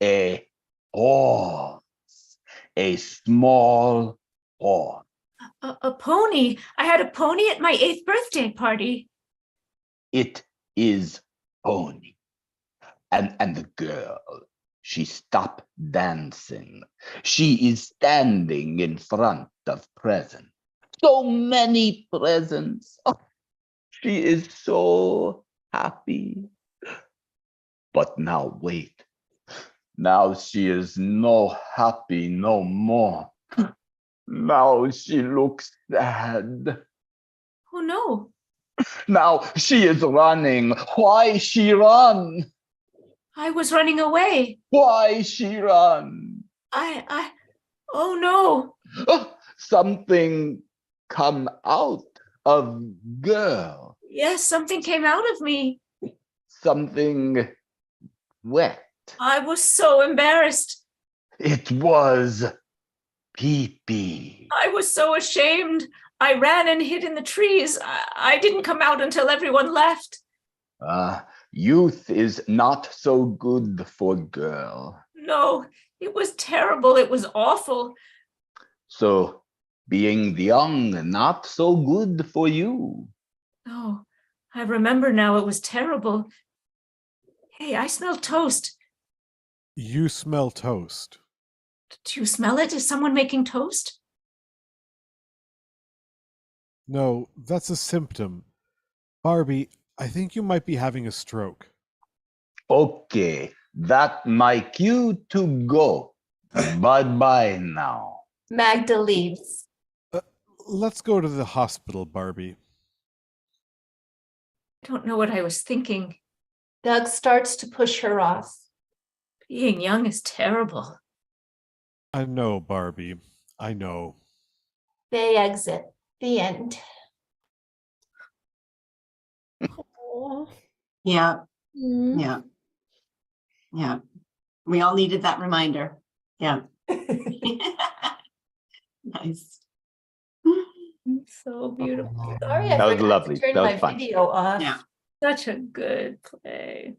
A horse. A small horse. A pony. I had a pony at my 8th birthday party. It is pony. And the girl, she stopped dancing. She is standing in front of presents. So many presents. Oh, she is so happy. But now wait. Now she is no happy no more. Now she looks sad. Oh no. Now she is running. Why she run? I was running away. Why she run? Oh no. Oh, something come out of girl. Yes, something came out of me. Something wet. I was so embarrassed. It was pee-pee. I was so ashamed. I ran and hid in the trees. I didn't come out until everyone left. Youth is not so good for girl. No, it was terrible. It was awful. So being young, not so good for you. Oh, I remember now. It was terrible. Hey, I smell toast. You smell toast. Do you smell it? Is someone making toast? No, that's a symptom. Barbie, I think you might be having a stroke. Okay, that my cue to go. Bye-bye now. Magda leaves. Let's go to the hospital, Barbie. I don't know what I was thinking. Doug starts to push her off. Being young is terrible. I know, Barbie. I know. They exit. The end. Yeah. Yeah. Yeah. We all needed that reminder. Yeah. Nice. So beautiful. Sorry, I That was forgot lovely. to turn That was my fun. video off. Yeah. Such a good play.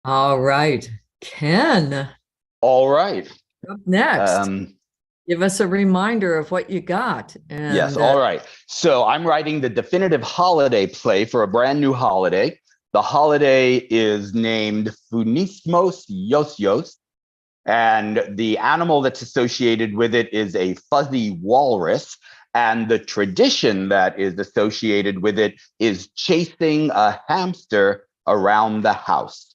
All right. Ken, All right. up next. Um, Give us a reminder of what you got. And, yes, all right. So I'm writing the definitive holiday play for a brand new holiday. The holiday is named Funismos Yosios, and the animal that's associated with it is a fuzzy walrus. And the tradition that is associated with it is chasing a hamster around the house.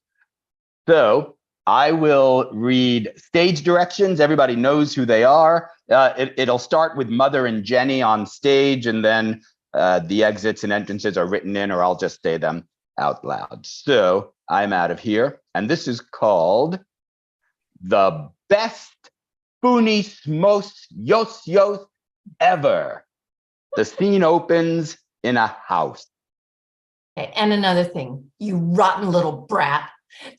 So I will read stage directions. Everybody knows who they are. It'll start with Mother and Jenny on stage, and then the exits and entrances are written in, or I'll just say them out loud. So I'm out of here, and this is called The Best Funismos Yosios Ever. The scene opens in a house. Okay, and another thing, you rotten little brat.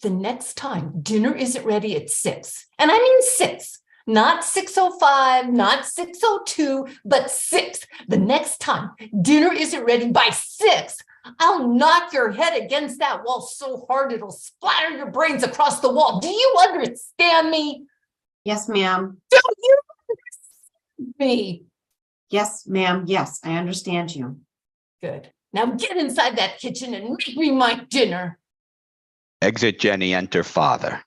The next time dinner isn't ready at 6, and I mean 6, not 6:05, not 6:02, but 6. The next time dinner isn't ready by 6, I'll knock your head against that wall so hard it'll splatter your brains across the wall. Do you understand me? Yes, ma'am. Do you understand me? Yes, ma'am. Yes, I understand you. Good. Now get inside that kitchen and make me my dinner. Exit Jenny, enter father.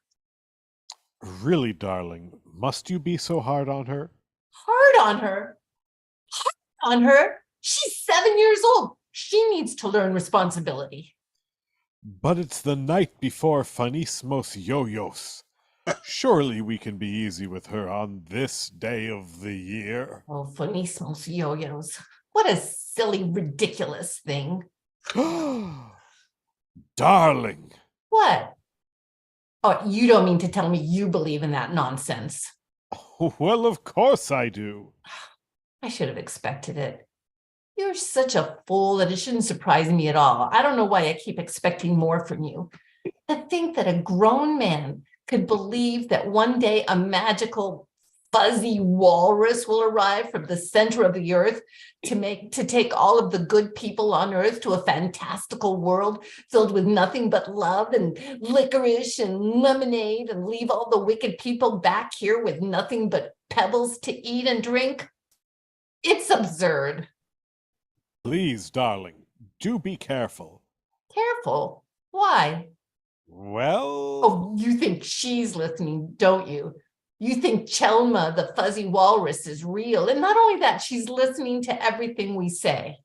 Really, darling, must you be so hard on her? Hard on her? Hard on her? She's 7 years old. She needs to learn responsibility. But it's the night before Funismos Yoyos. Surely we can be easy with her on this day of the year. Oh, Funismos Yoyos. What a silly, ridiculous thing. Darling. What? Oh, you don't mean to tell me you believe in that nonsense. Well, of course I do. I should have expected it. You're such a fool that it shouldn't surprise me at all. I don't know why I keep expecting more from you. To think that a grown man could believe that one day a magical fuzzy walrus will arrive from the center of the earth to take all of the good people on earth to a fantastical world filled with nothing but love and licorice and lemonade, and leave all the wicked people back here with nothing but pebbles to eat and drink. It's absurd. Please, darling, do be careful. Careful. Why? Well... Oh, you think she's listening, don't you? You think Chelma, the fuzzy walrus, is real. And not only that, she's listening to everything we say.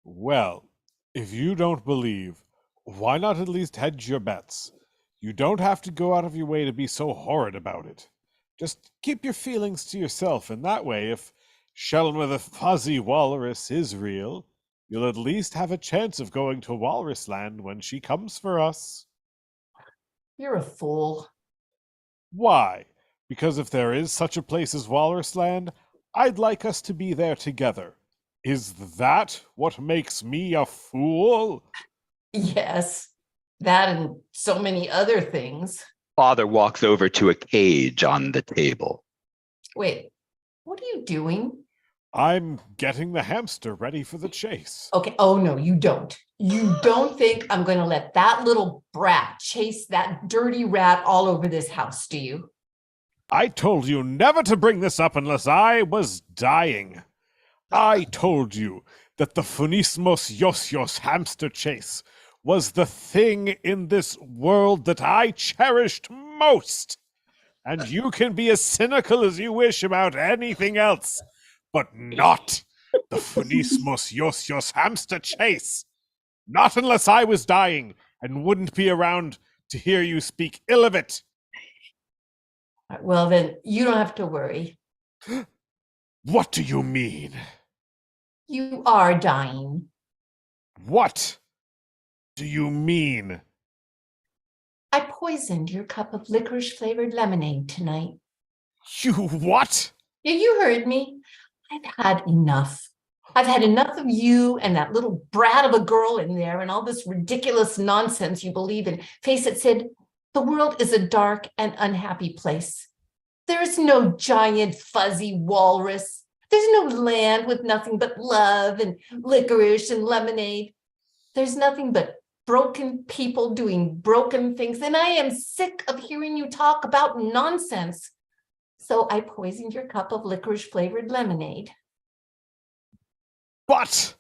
Well, if you don't believe, why not at least hedge your bets? You don't have to go out of your way to be so horrid about it. Just keep your feelings to yourself, and that way, if Shelma the fuzzy walrus is real, you'll at least have a chance of going to Walrus Land when she comes for us. You're a fool. Why? Because if there is such a place as Walrus Land, I'd like us to be there together. Is that what makes me a fool? Yes, that and so many other things. Father walks over to a cage on the table. Wait, what are you doing? I'm getting the hamster ready for the chase. Okay, oh no, you don't. You don't think I'm going to let that little brat chase that dirty rat all over this house, do you? I told you never to bring this up unless I was dying. I told you that the Funismos Yosios hamster chase was the thing in this world that I cherished most. And you can be as cynical as you wish about anything else, but not the Funismos Yosios hamster chase. Not unless I was dying and wouldn't be around to hear you speak ill of it. Well, then you don't have to worry. What do you mean? You are dying. What do you mean? I poisoned your cup of licorice flavored lemonade tonight. You what? Yeah, you heard me. I've had enough. I've had enough of you and that little brat of a girl in there and all this ridiculous nonsense you believe in. Face it, Sid, the world is a dark and unhappy place. There's no giant fuzzy walrus. There's no land with nothing but love and licorice and lemonade. There's nothing but broken people doing broken things. And I am sick of hearing you talk about nonsense. So I poisoned your cup of licorice flavored lemonade. But.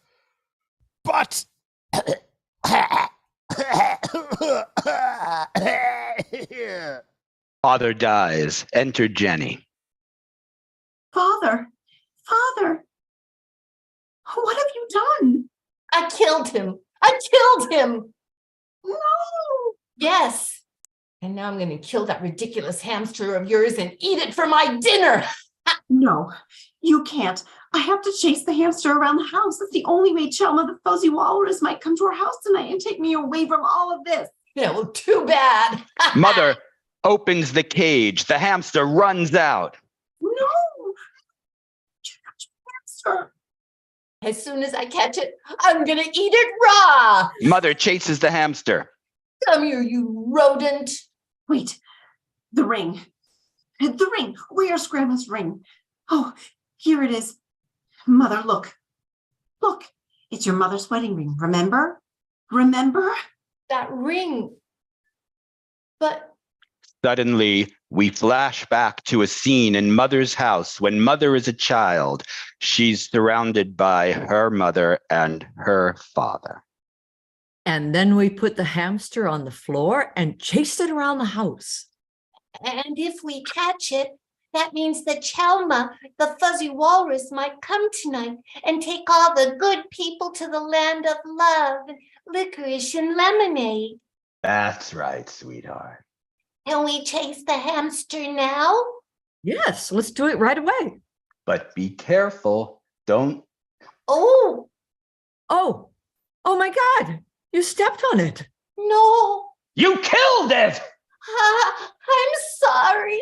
Father dies. Enter Jenny. Father, Father, what have you done? I killed him. I killed him. No. Yes. And now I'm going to kill that ridiculous hamster of yours and eat it for my dinner. No, you can't. I have to chase the hamster around the house. That's the only way Chelma the fuzzy walrus might come to our house tonight and take me away from all of this. Yeah, well, too bad. Mother opens the cage. The hamster runs out. No. Hamster. As soon as I catch it, I'm going to eat it raw. Mother chases the hamster. Come here, you rodent. Wait, the ring. The ring. Where's Grandma's ring? Oh, here it is. Mother, look. Look, it's your mother's wedding ring. Remember? Remember? That ring. But Suddenly, we flash back to a scene in Mother's house when Mother is a child. She's surrounded by her mother and her father. And then we put the hamster on the floor and chased it around the house. and if we catch it, that means that Chelma, the fuzzy walrus, might come tonight and take all the good people to the land of love, licorice and lemonade. That's right, sweetheart. Can we chase the hamster now? Yes, let's do it right away. But be careful. Don't. Oh, oh my God, you stepped on it. no. You killed it! I'm sorry.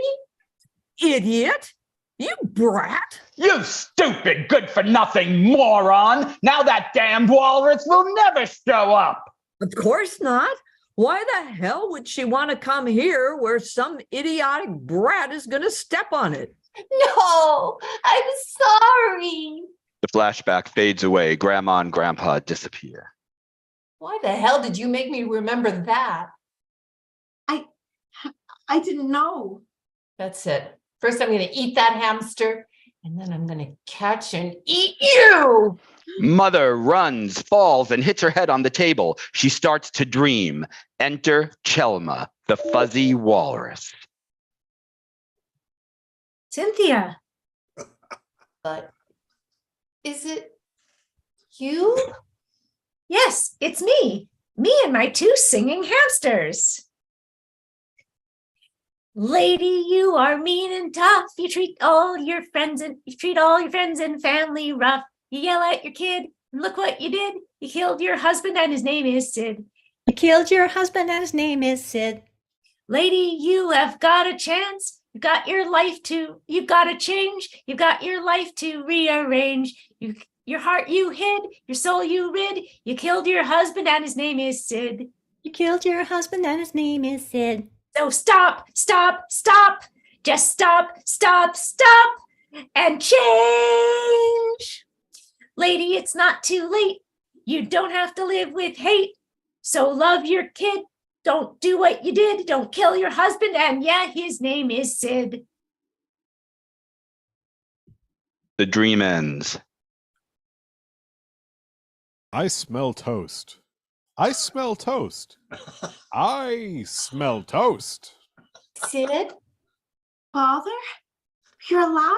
Idiot, you brat. You stupid, good-for-nothing moron! Now that damned walrus will never show up! Of course not. Why the hell would she want to come here where some idiotic brat is going to step on it? No, I'm sorry. The flashback fades away. Grandma and Grandpa disappear. Why the hell did you make me remember that? I didn't know. That's it. First, I'm going to eat that hamster, and then I'm going to catch and eat you. Mother runs, falls, and hits her head on the table. She starts to dream. Enter Chelma, the fuzzy walrus. Cynthia. But is it you? Yes, it's me. Me and my two singing hamsters. Lady, you are mean and tough. You treat all your friends and family rough. You yell at your kid, and look what you did. You killed your husband, and his name is Sid. You killed your husband and his name is Sid. Lady, you have got a chance. You've got to change. You've got your life to rearrange. Your heart you hid, your soul you rid. You killed your husband, and his name is Sid. You killed your husband and his name is Sid. So stop, just stop, and change. Lady, it's not too late. You don't have to live with hate. So love your kid. Don't do what you did. Don't kill your husband. And yeah, his name is Sid. The dream ends. I smell toast. I smell toast. I smell toast. Sid? Father, you're alive?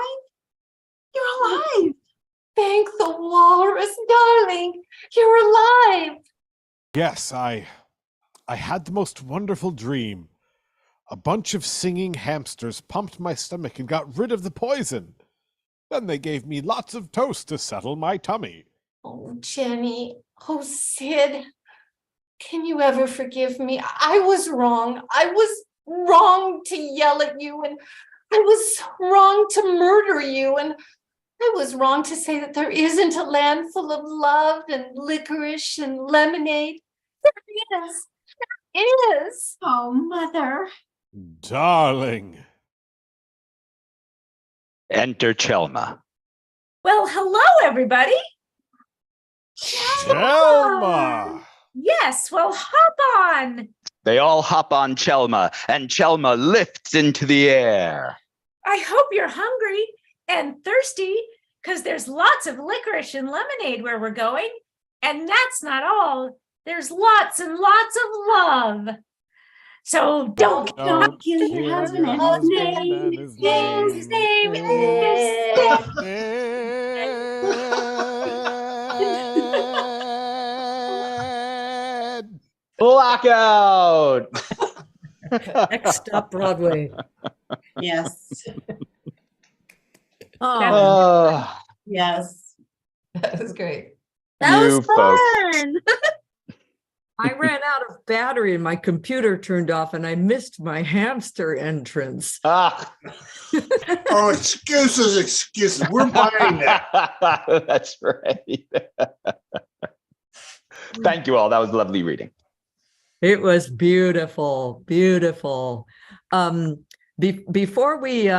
You're alive. Thank the walrus, darling. You're alive. Yes, I had the most wonderful dream. A bunch of singing hamsters pumped my stomach and got rid of the poison. Then they gave me lots of toast to settle my tummy. Oh, Jenny. Oh, Sid. Can you ever forgive me? I was wrong. I was wrong to yell at you, and I was wrong to murder you, and I was wrong to say that there isn't a land full of love and licorice and lemonade. There is. There is. Oh, Mother. Darling. Enter Chelma. Well, hello, everybody. Chelma! Yes, well, hop on. They all hop on Chelma, and Chelma lifts into the air. I hope you're hungry and thirsty, because there's lots of licorice and lemonade where we're going. And that's not all. There's lots and lots of love. So don't kill your husband and his name. His name is Blackout! Next stop, Broadway. Yes. Oh, Yes. that was great. That You was folks. fun. I ran out of battery and my computer turned off and I missed my hamster entrance. Ah. Oh, excuses, excuses. We're buying that. That's right. Thank you all. That was lovely reading. It was beautiful, beautiful. Before we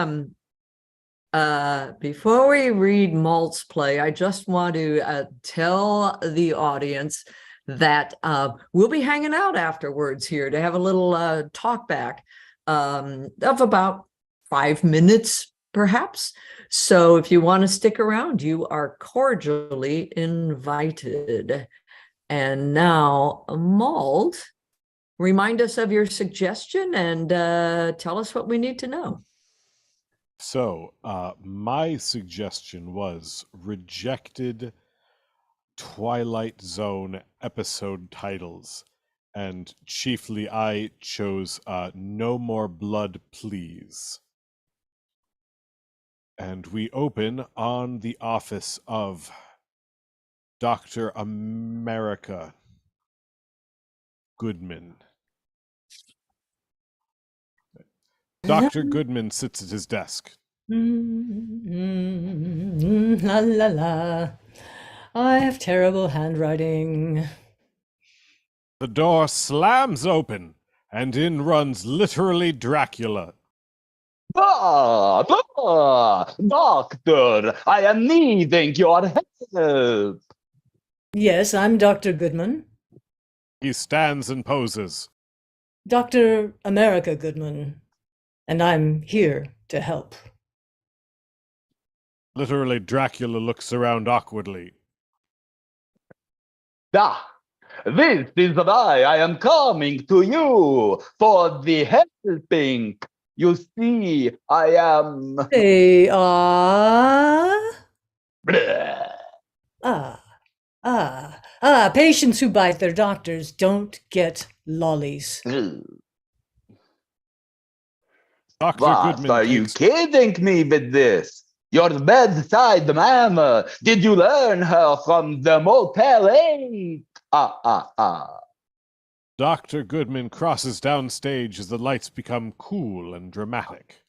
read Malt's play, I just want to tell the audience that we'll be hanging out afterwards here to have a little talk back of about 5 minutes, perhaps. So if you want to stick around, you are cordially invited. And now, Malt, remind us of your suggestion and tell us what we need to know. So, my suggestion was rejected Twilight Zone episode titles, and chiefly I chose No More Blood, Please. And we open on the office of Dr. America Goodman. Dr. Goodman sits at his desk. La la la. I have terrible handwriting. The door slams open, and in runs literally Dracula. Doctor, I am needing your help. Yes, I'm Dr. Goodman. He stands and poses. Dr. America Goodman. And I'm here to help. Literally, Dracula looks around awkwardly. Ah, this is why I am coming to you for the helping. You see, I am. They are. Patients who bite their doctors don't get lollies. Dr. What, Goodman are you takes- kidding me with this? Your bedside manner. Did you learn her from the Motel 8? Dr. Goodman crosses downstage as the lights become cool and dramatic.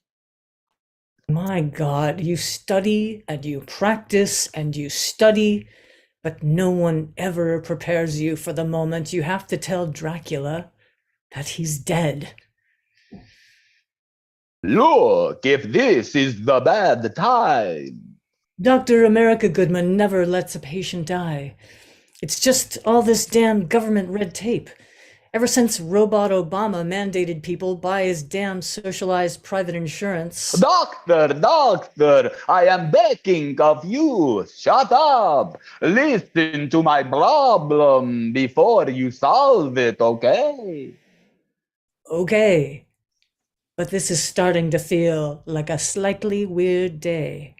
My God, you study and you practice and you study, but no one ever prepares you for the moment you have to tell Dracula that he's dead. Look, if this is the bad time. Dr. America Goodman never lets a patient die. It's just all this damn government red tape. Ever since Robot Obama mandated people buy his damn socialized private insurance. Doctor, I am begging of you. Shut up. Listen to my problem before you solve it, okay? Okay. But this is starting to feel like a slightly weird day.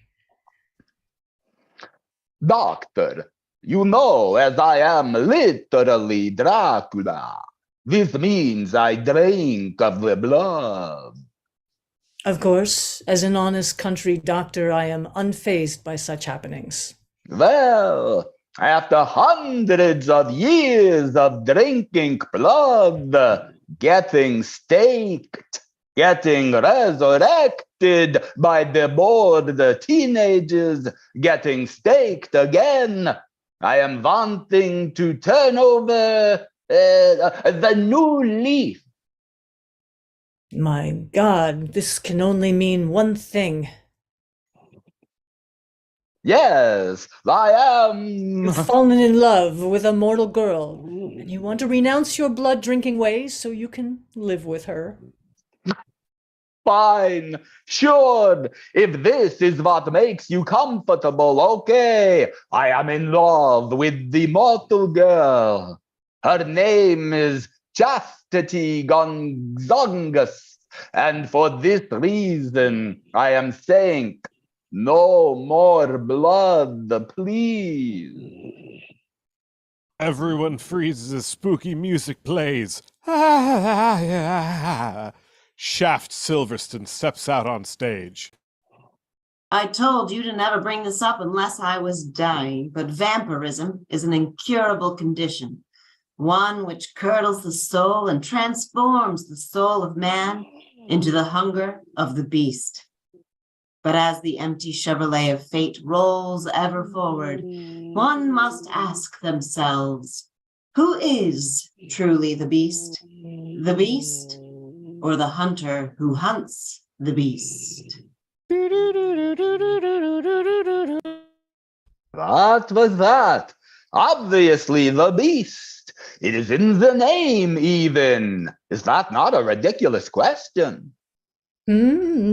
Doctor, you know, as I am literally Dracula, this means I drink of the blood. Of course, as an honest country doctor, I am unfazed by such happenings. Well, after hundreds of years of drinking blood, getting staked, getting resurrected by the bored teenagers, getting staked again, I am wanting to turn over the new leaf. My God, this can only mean one thing. Yes, I am. You've fallen in love with a mortal girl, and you want to renounce your blood-drinking ways so you can live with her. Fine, sure. If this is what makes you comfortable, okay. I am in love with the mortal girl. Her name is Chastity Gonzongus, and for this reason, I am saying, no more blood, please. Everyone freezes as spooky music plays. Shaft Silverstone steps out on stage. I told you to never bring this up unless I was dying, but vampirism is an incurable condition, one which curdles the soul and transforms the soul of man into the hunger of the beast. But as the empty Chevrolet of fate rolls ever forward, one must ask themselves, who is truly the beast? The beast, or the hunter who hunts the beast? What was that? Obviously the beast. It is in the name even. Is that not a ridiculous question?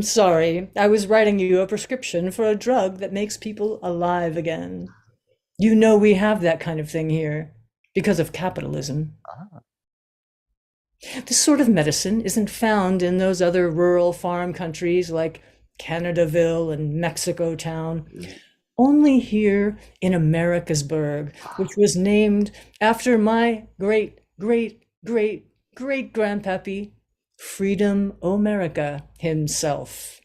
Sorry. I was writing you a prescription for a drug that makes people alive again. You know we have that kind of thing here because of capitalism. This sort of medicine isn't found in those other rural farm countries like Canadaville and Mexico Town. Only here in Americasburg, which was named after my great-great-great-great-grandpappy, Freedom O'Merica himself.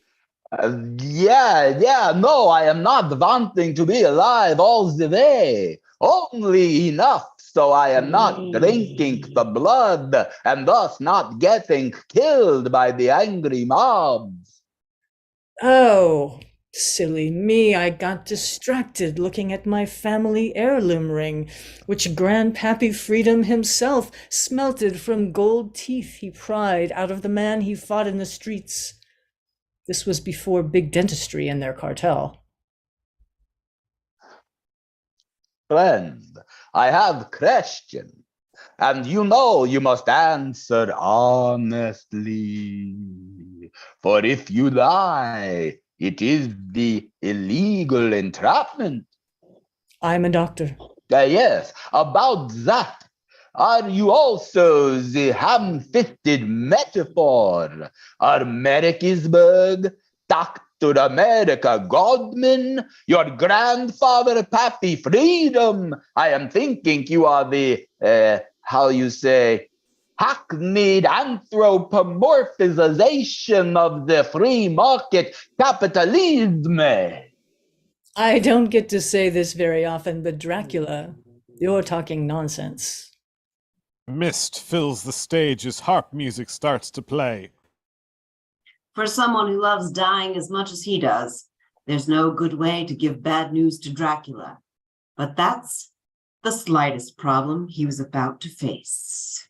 No, I am not wanting to be alive all the way. Only enough so I am not drinking the blood and thus not getting killed by the angry mobs. Oh, silly me, I got distracted looking at my family heirloom ring, which Grandpappy Freedom himself smelted from gold teeth he pried out of the man he fought in the streets. This was before big dentistry in their cartel. Friend, I have a question, and you know you must answer honestly. For if you lie, it is the illegal entrapment. I'm a doctor. Yes, about that. Are you also the ham-fisted metaphor? Americasburg, Dr. America Godman, your grandfather Pappy Freedom. I am thinking you are the, hackneyed anthropomorphization of the free market capitalism. I don't get to say this very often, but Dracula, you're talking nonsense. Mist fills the stage as harp music starts to play. For someone who loves dying as much as he does, there's no good way to give bad news to Dracula. But that's the slightest problem he was about to face.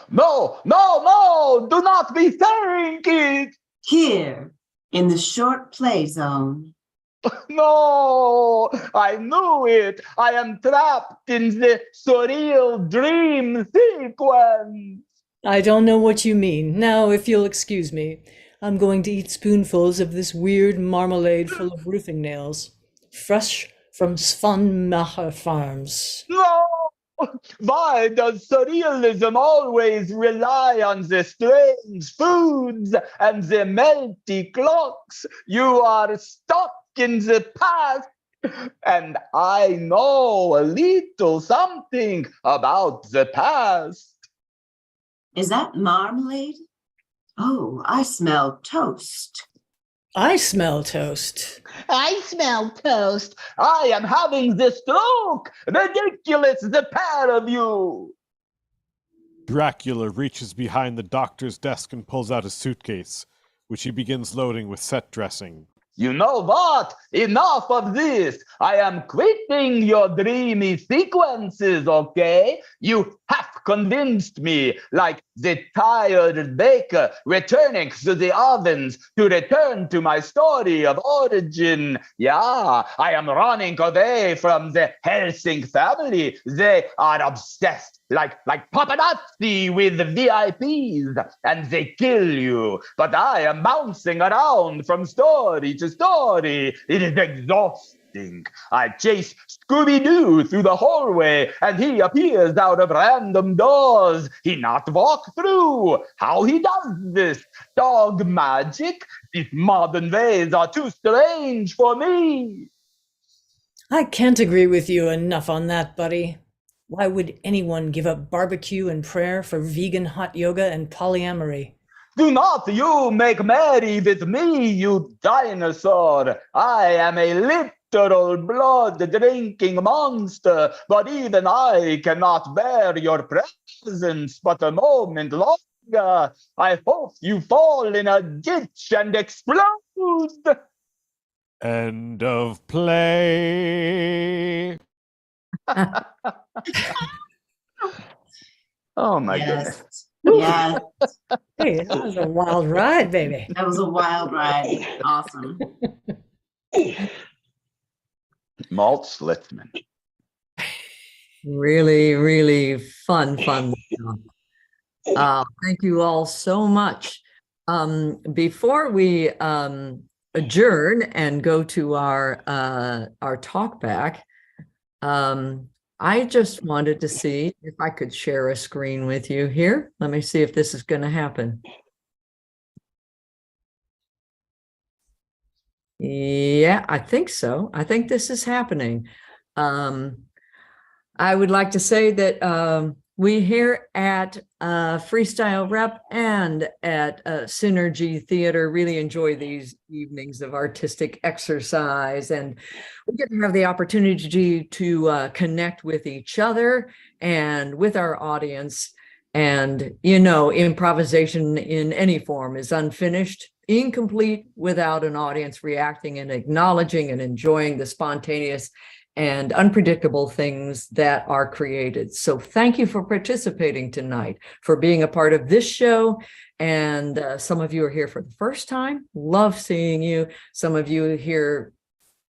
No, do not be saying it. Here, in the short play zone. No, I knew it. I am trapped in the surreal dream sequence. I don't know what you mean. Now, if you'll excuse me, I'm going to eat spoonfuls of this weird marmalade full of roofing nails, fresh from Svanmacher Farms. No! Why does surrealism always rely on the strange foods and the melty clocks? You are stuck in the past, and I know a little something about the past. Is that marmalade? Oh, I smell toast. I smell toast. I smell toast. I am having the stroke. Ridiculous, the pair of you. Dracula reaches behind the doctor's desk and pulls out a suitcase, which he begins loading with set dressing. You know what? Enough of this. I am quitting your dreamy sequences, okay? You have convinced me, like the tired baker returning to the ovens to return to my story of origin. Yeah, I am running away from the Helsing family. They are obsessed like paparazzi with the VIPs, and they kill you. But I am bouncing around from story to story. It is exhausting. I chase Scooby-Doo through the hallway, and he appears out of random doors he not walk through. How he does this? Dog magic? These modern ways are too strange for me. I can't agree with you enough on that, buddy. Why would anyone give up barbecue and prayer for vegan hot yoga and polyamory? Do not you make merry with me, you dinosaur. I am a literal blood-drinking monster, but even I cannot bear your presence but a moment longer. I hope you fall in a ditch and explode. End of play. Oh my goodness. Yes. Hey, that was a wild ride, baby. That was a wild ride. Awesome. Malt Slitzman. Really, really fun. Thank you all so much. Before we adjourn and go to our talk back, I just wanted to see if I could share a screen with you here. Let me see if this is going to happen. Yeah, I think so. I think this is happening. I would like to say that we here at Freestyle Rep and at Synergy Theater really enjoy these evenings of artistic exercise, and we get to have the opportunity to connect with each other and with our audience. And, you know, improvisation in any form is unfinished, incomplete without an audience reacting and acknowledging and enjoying the spontaneous and unpredictable things that are created. So thank you for participating tonight, for being a part of this show. And some of you are here for the first time. Love seeing you. Some of you are here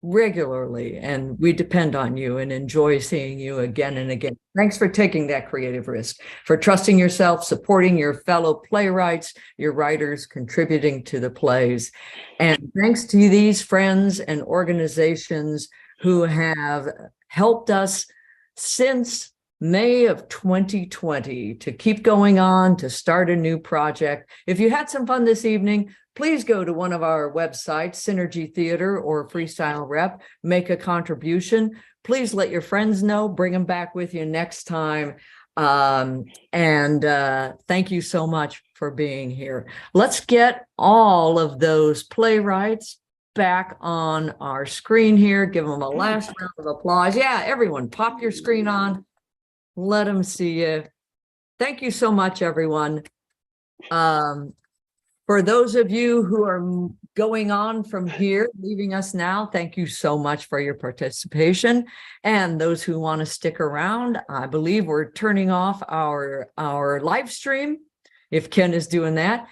regularly, and we depend on you and enjoy seeing you again and again. Thanks for taking that creative risk, for trusting yourself, supporting your fellow playwrights, your writers, contributing to the plays. And thanks to these friends and organizations who have helped us since May of 2020 to keep going on, to start a new project. If you had some fun this evening, please go to one of our websites, Synergy Theater or Freestyle Rep, make a contribution. Please let your friends know, bring them back with you next time. Thank you so much for being here. Let's get all of those playwrights back on our screen here. Give them a last round of applause. Yeah, everyone, pop your screen on. Let them see you. Thank you so much, everyone. For those of you who are going on from here, leaving us now, thank you so much for your participation. And those who want to stick around, I believe we're turning off our live stream, if Ken is doing that.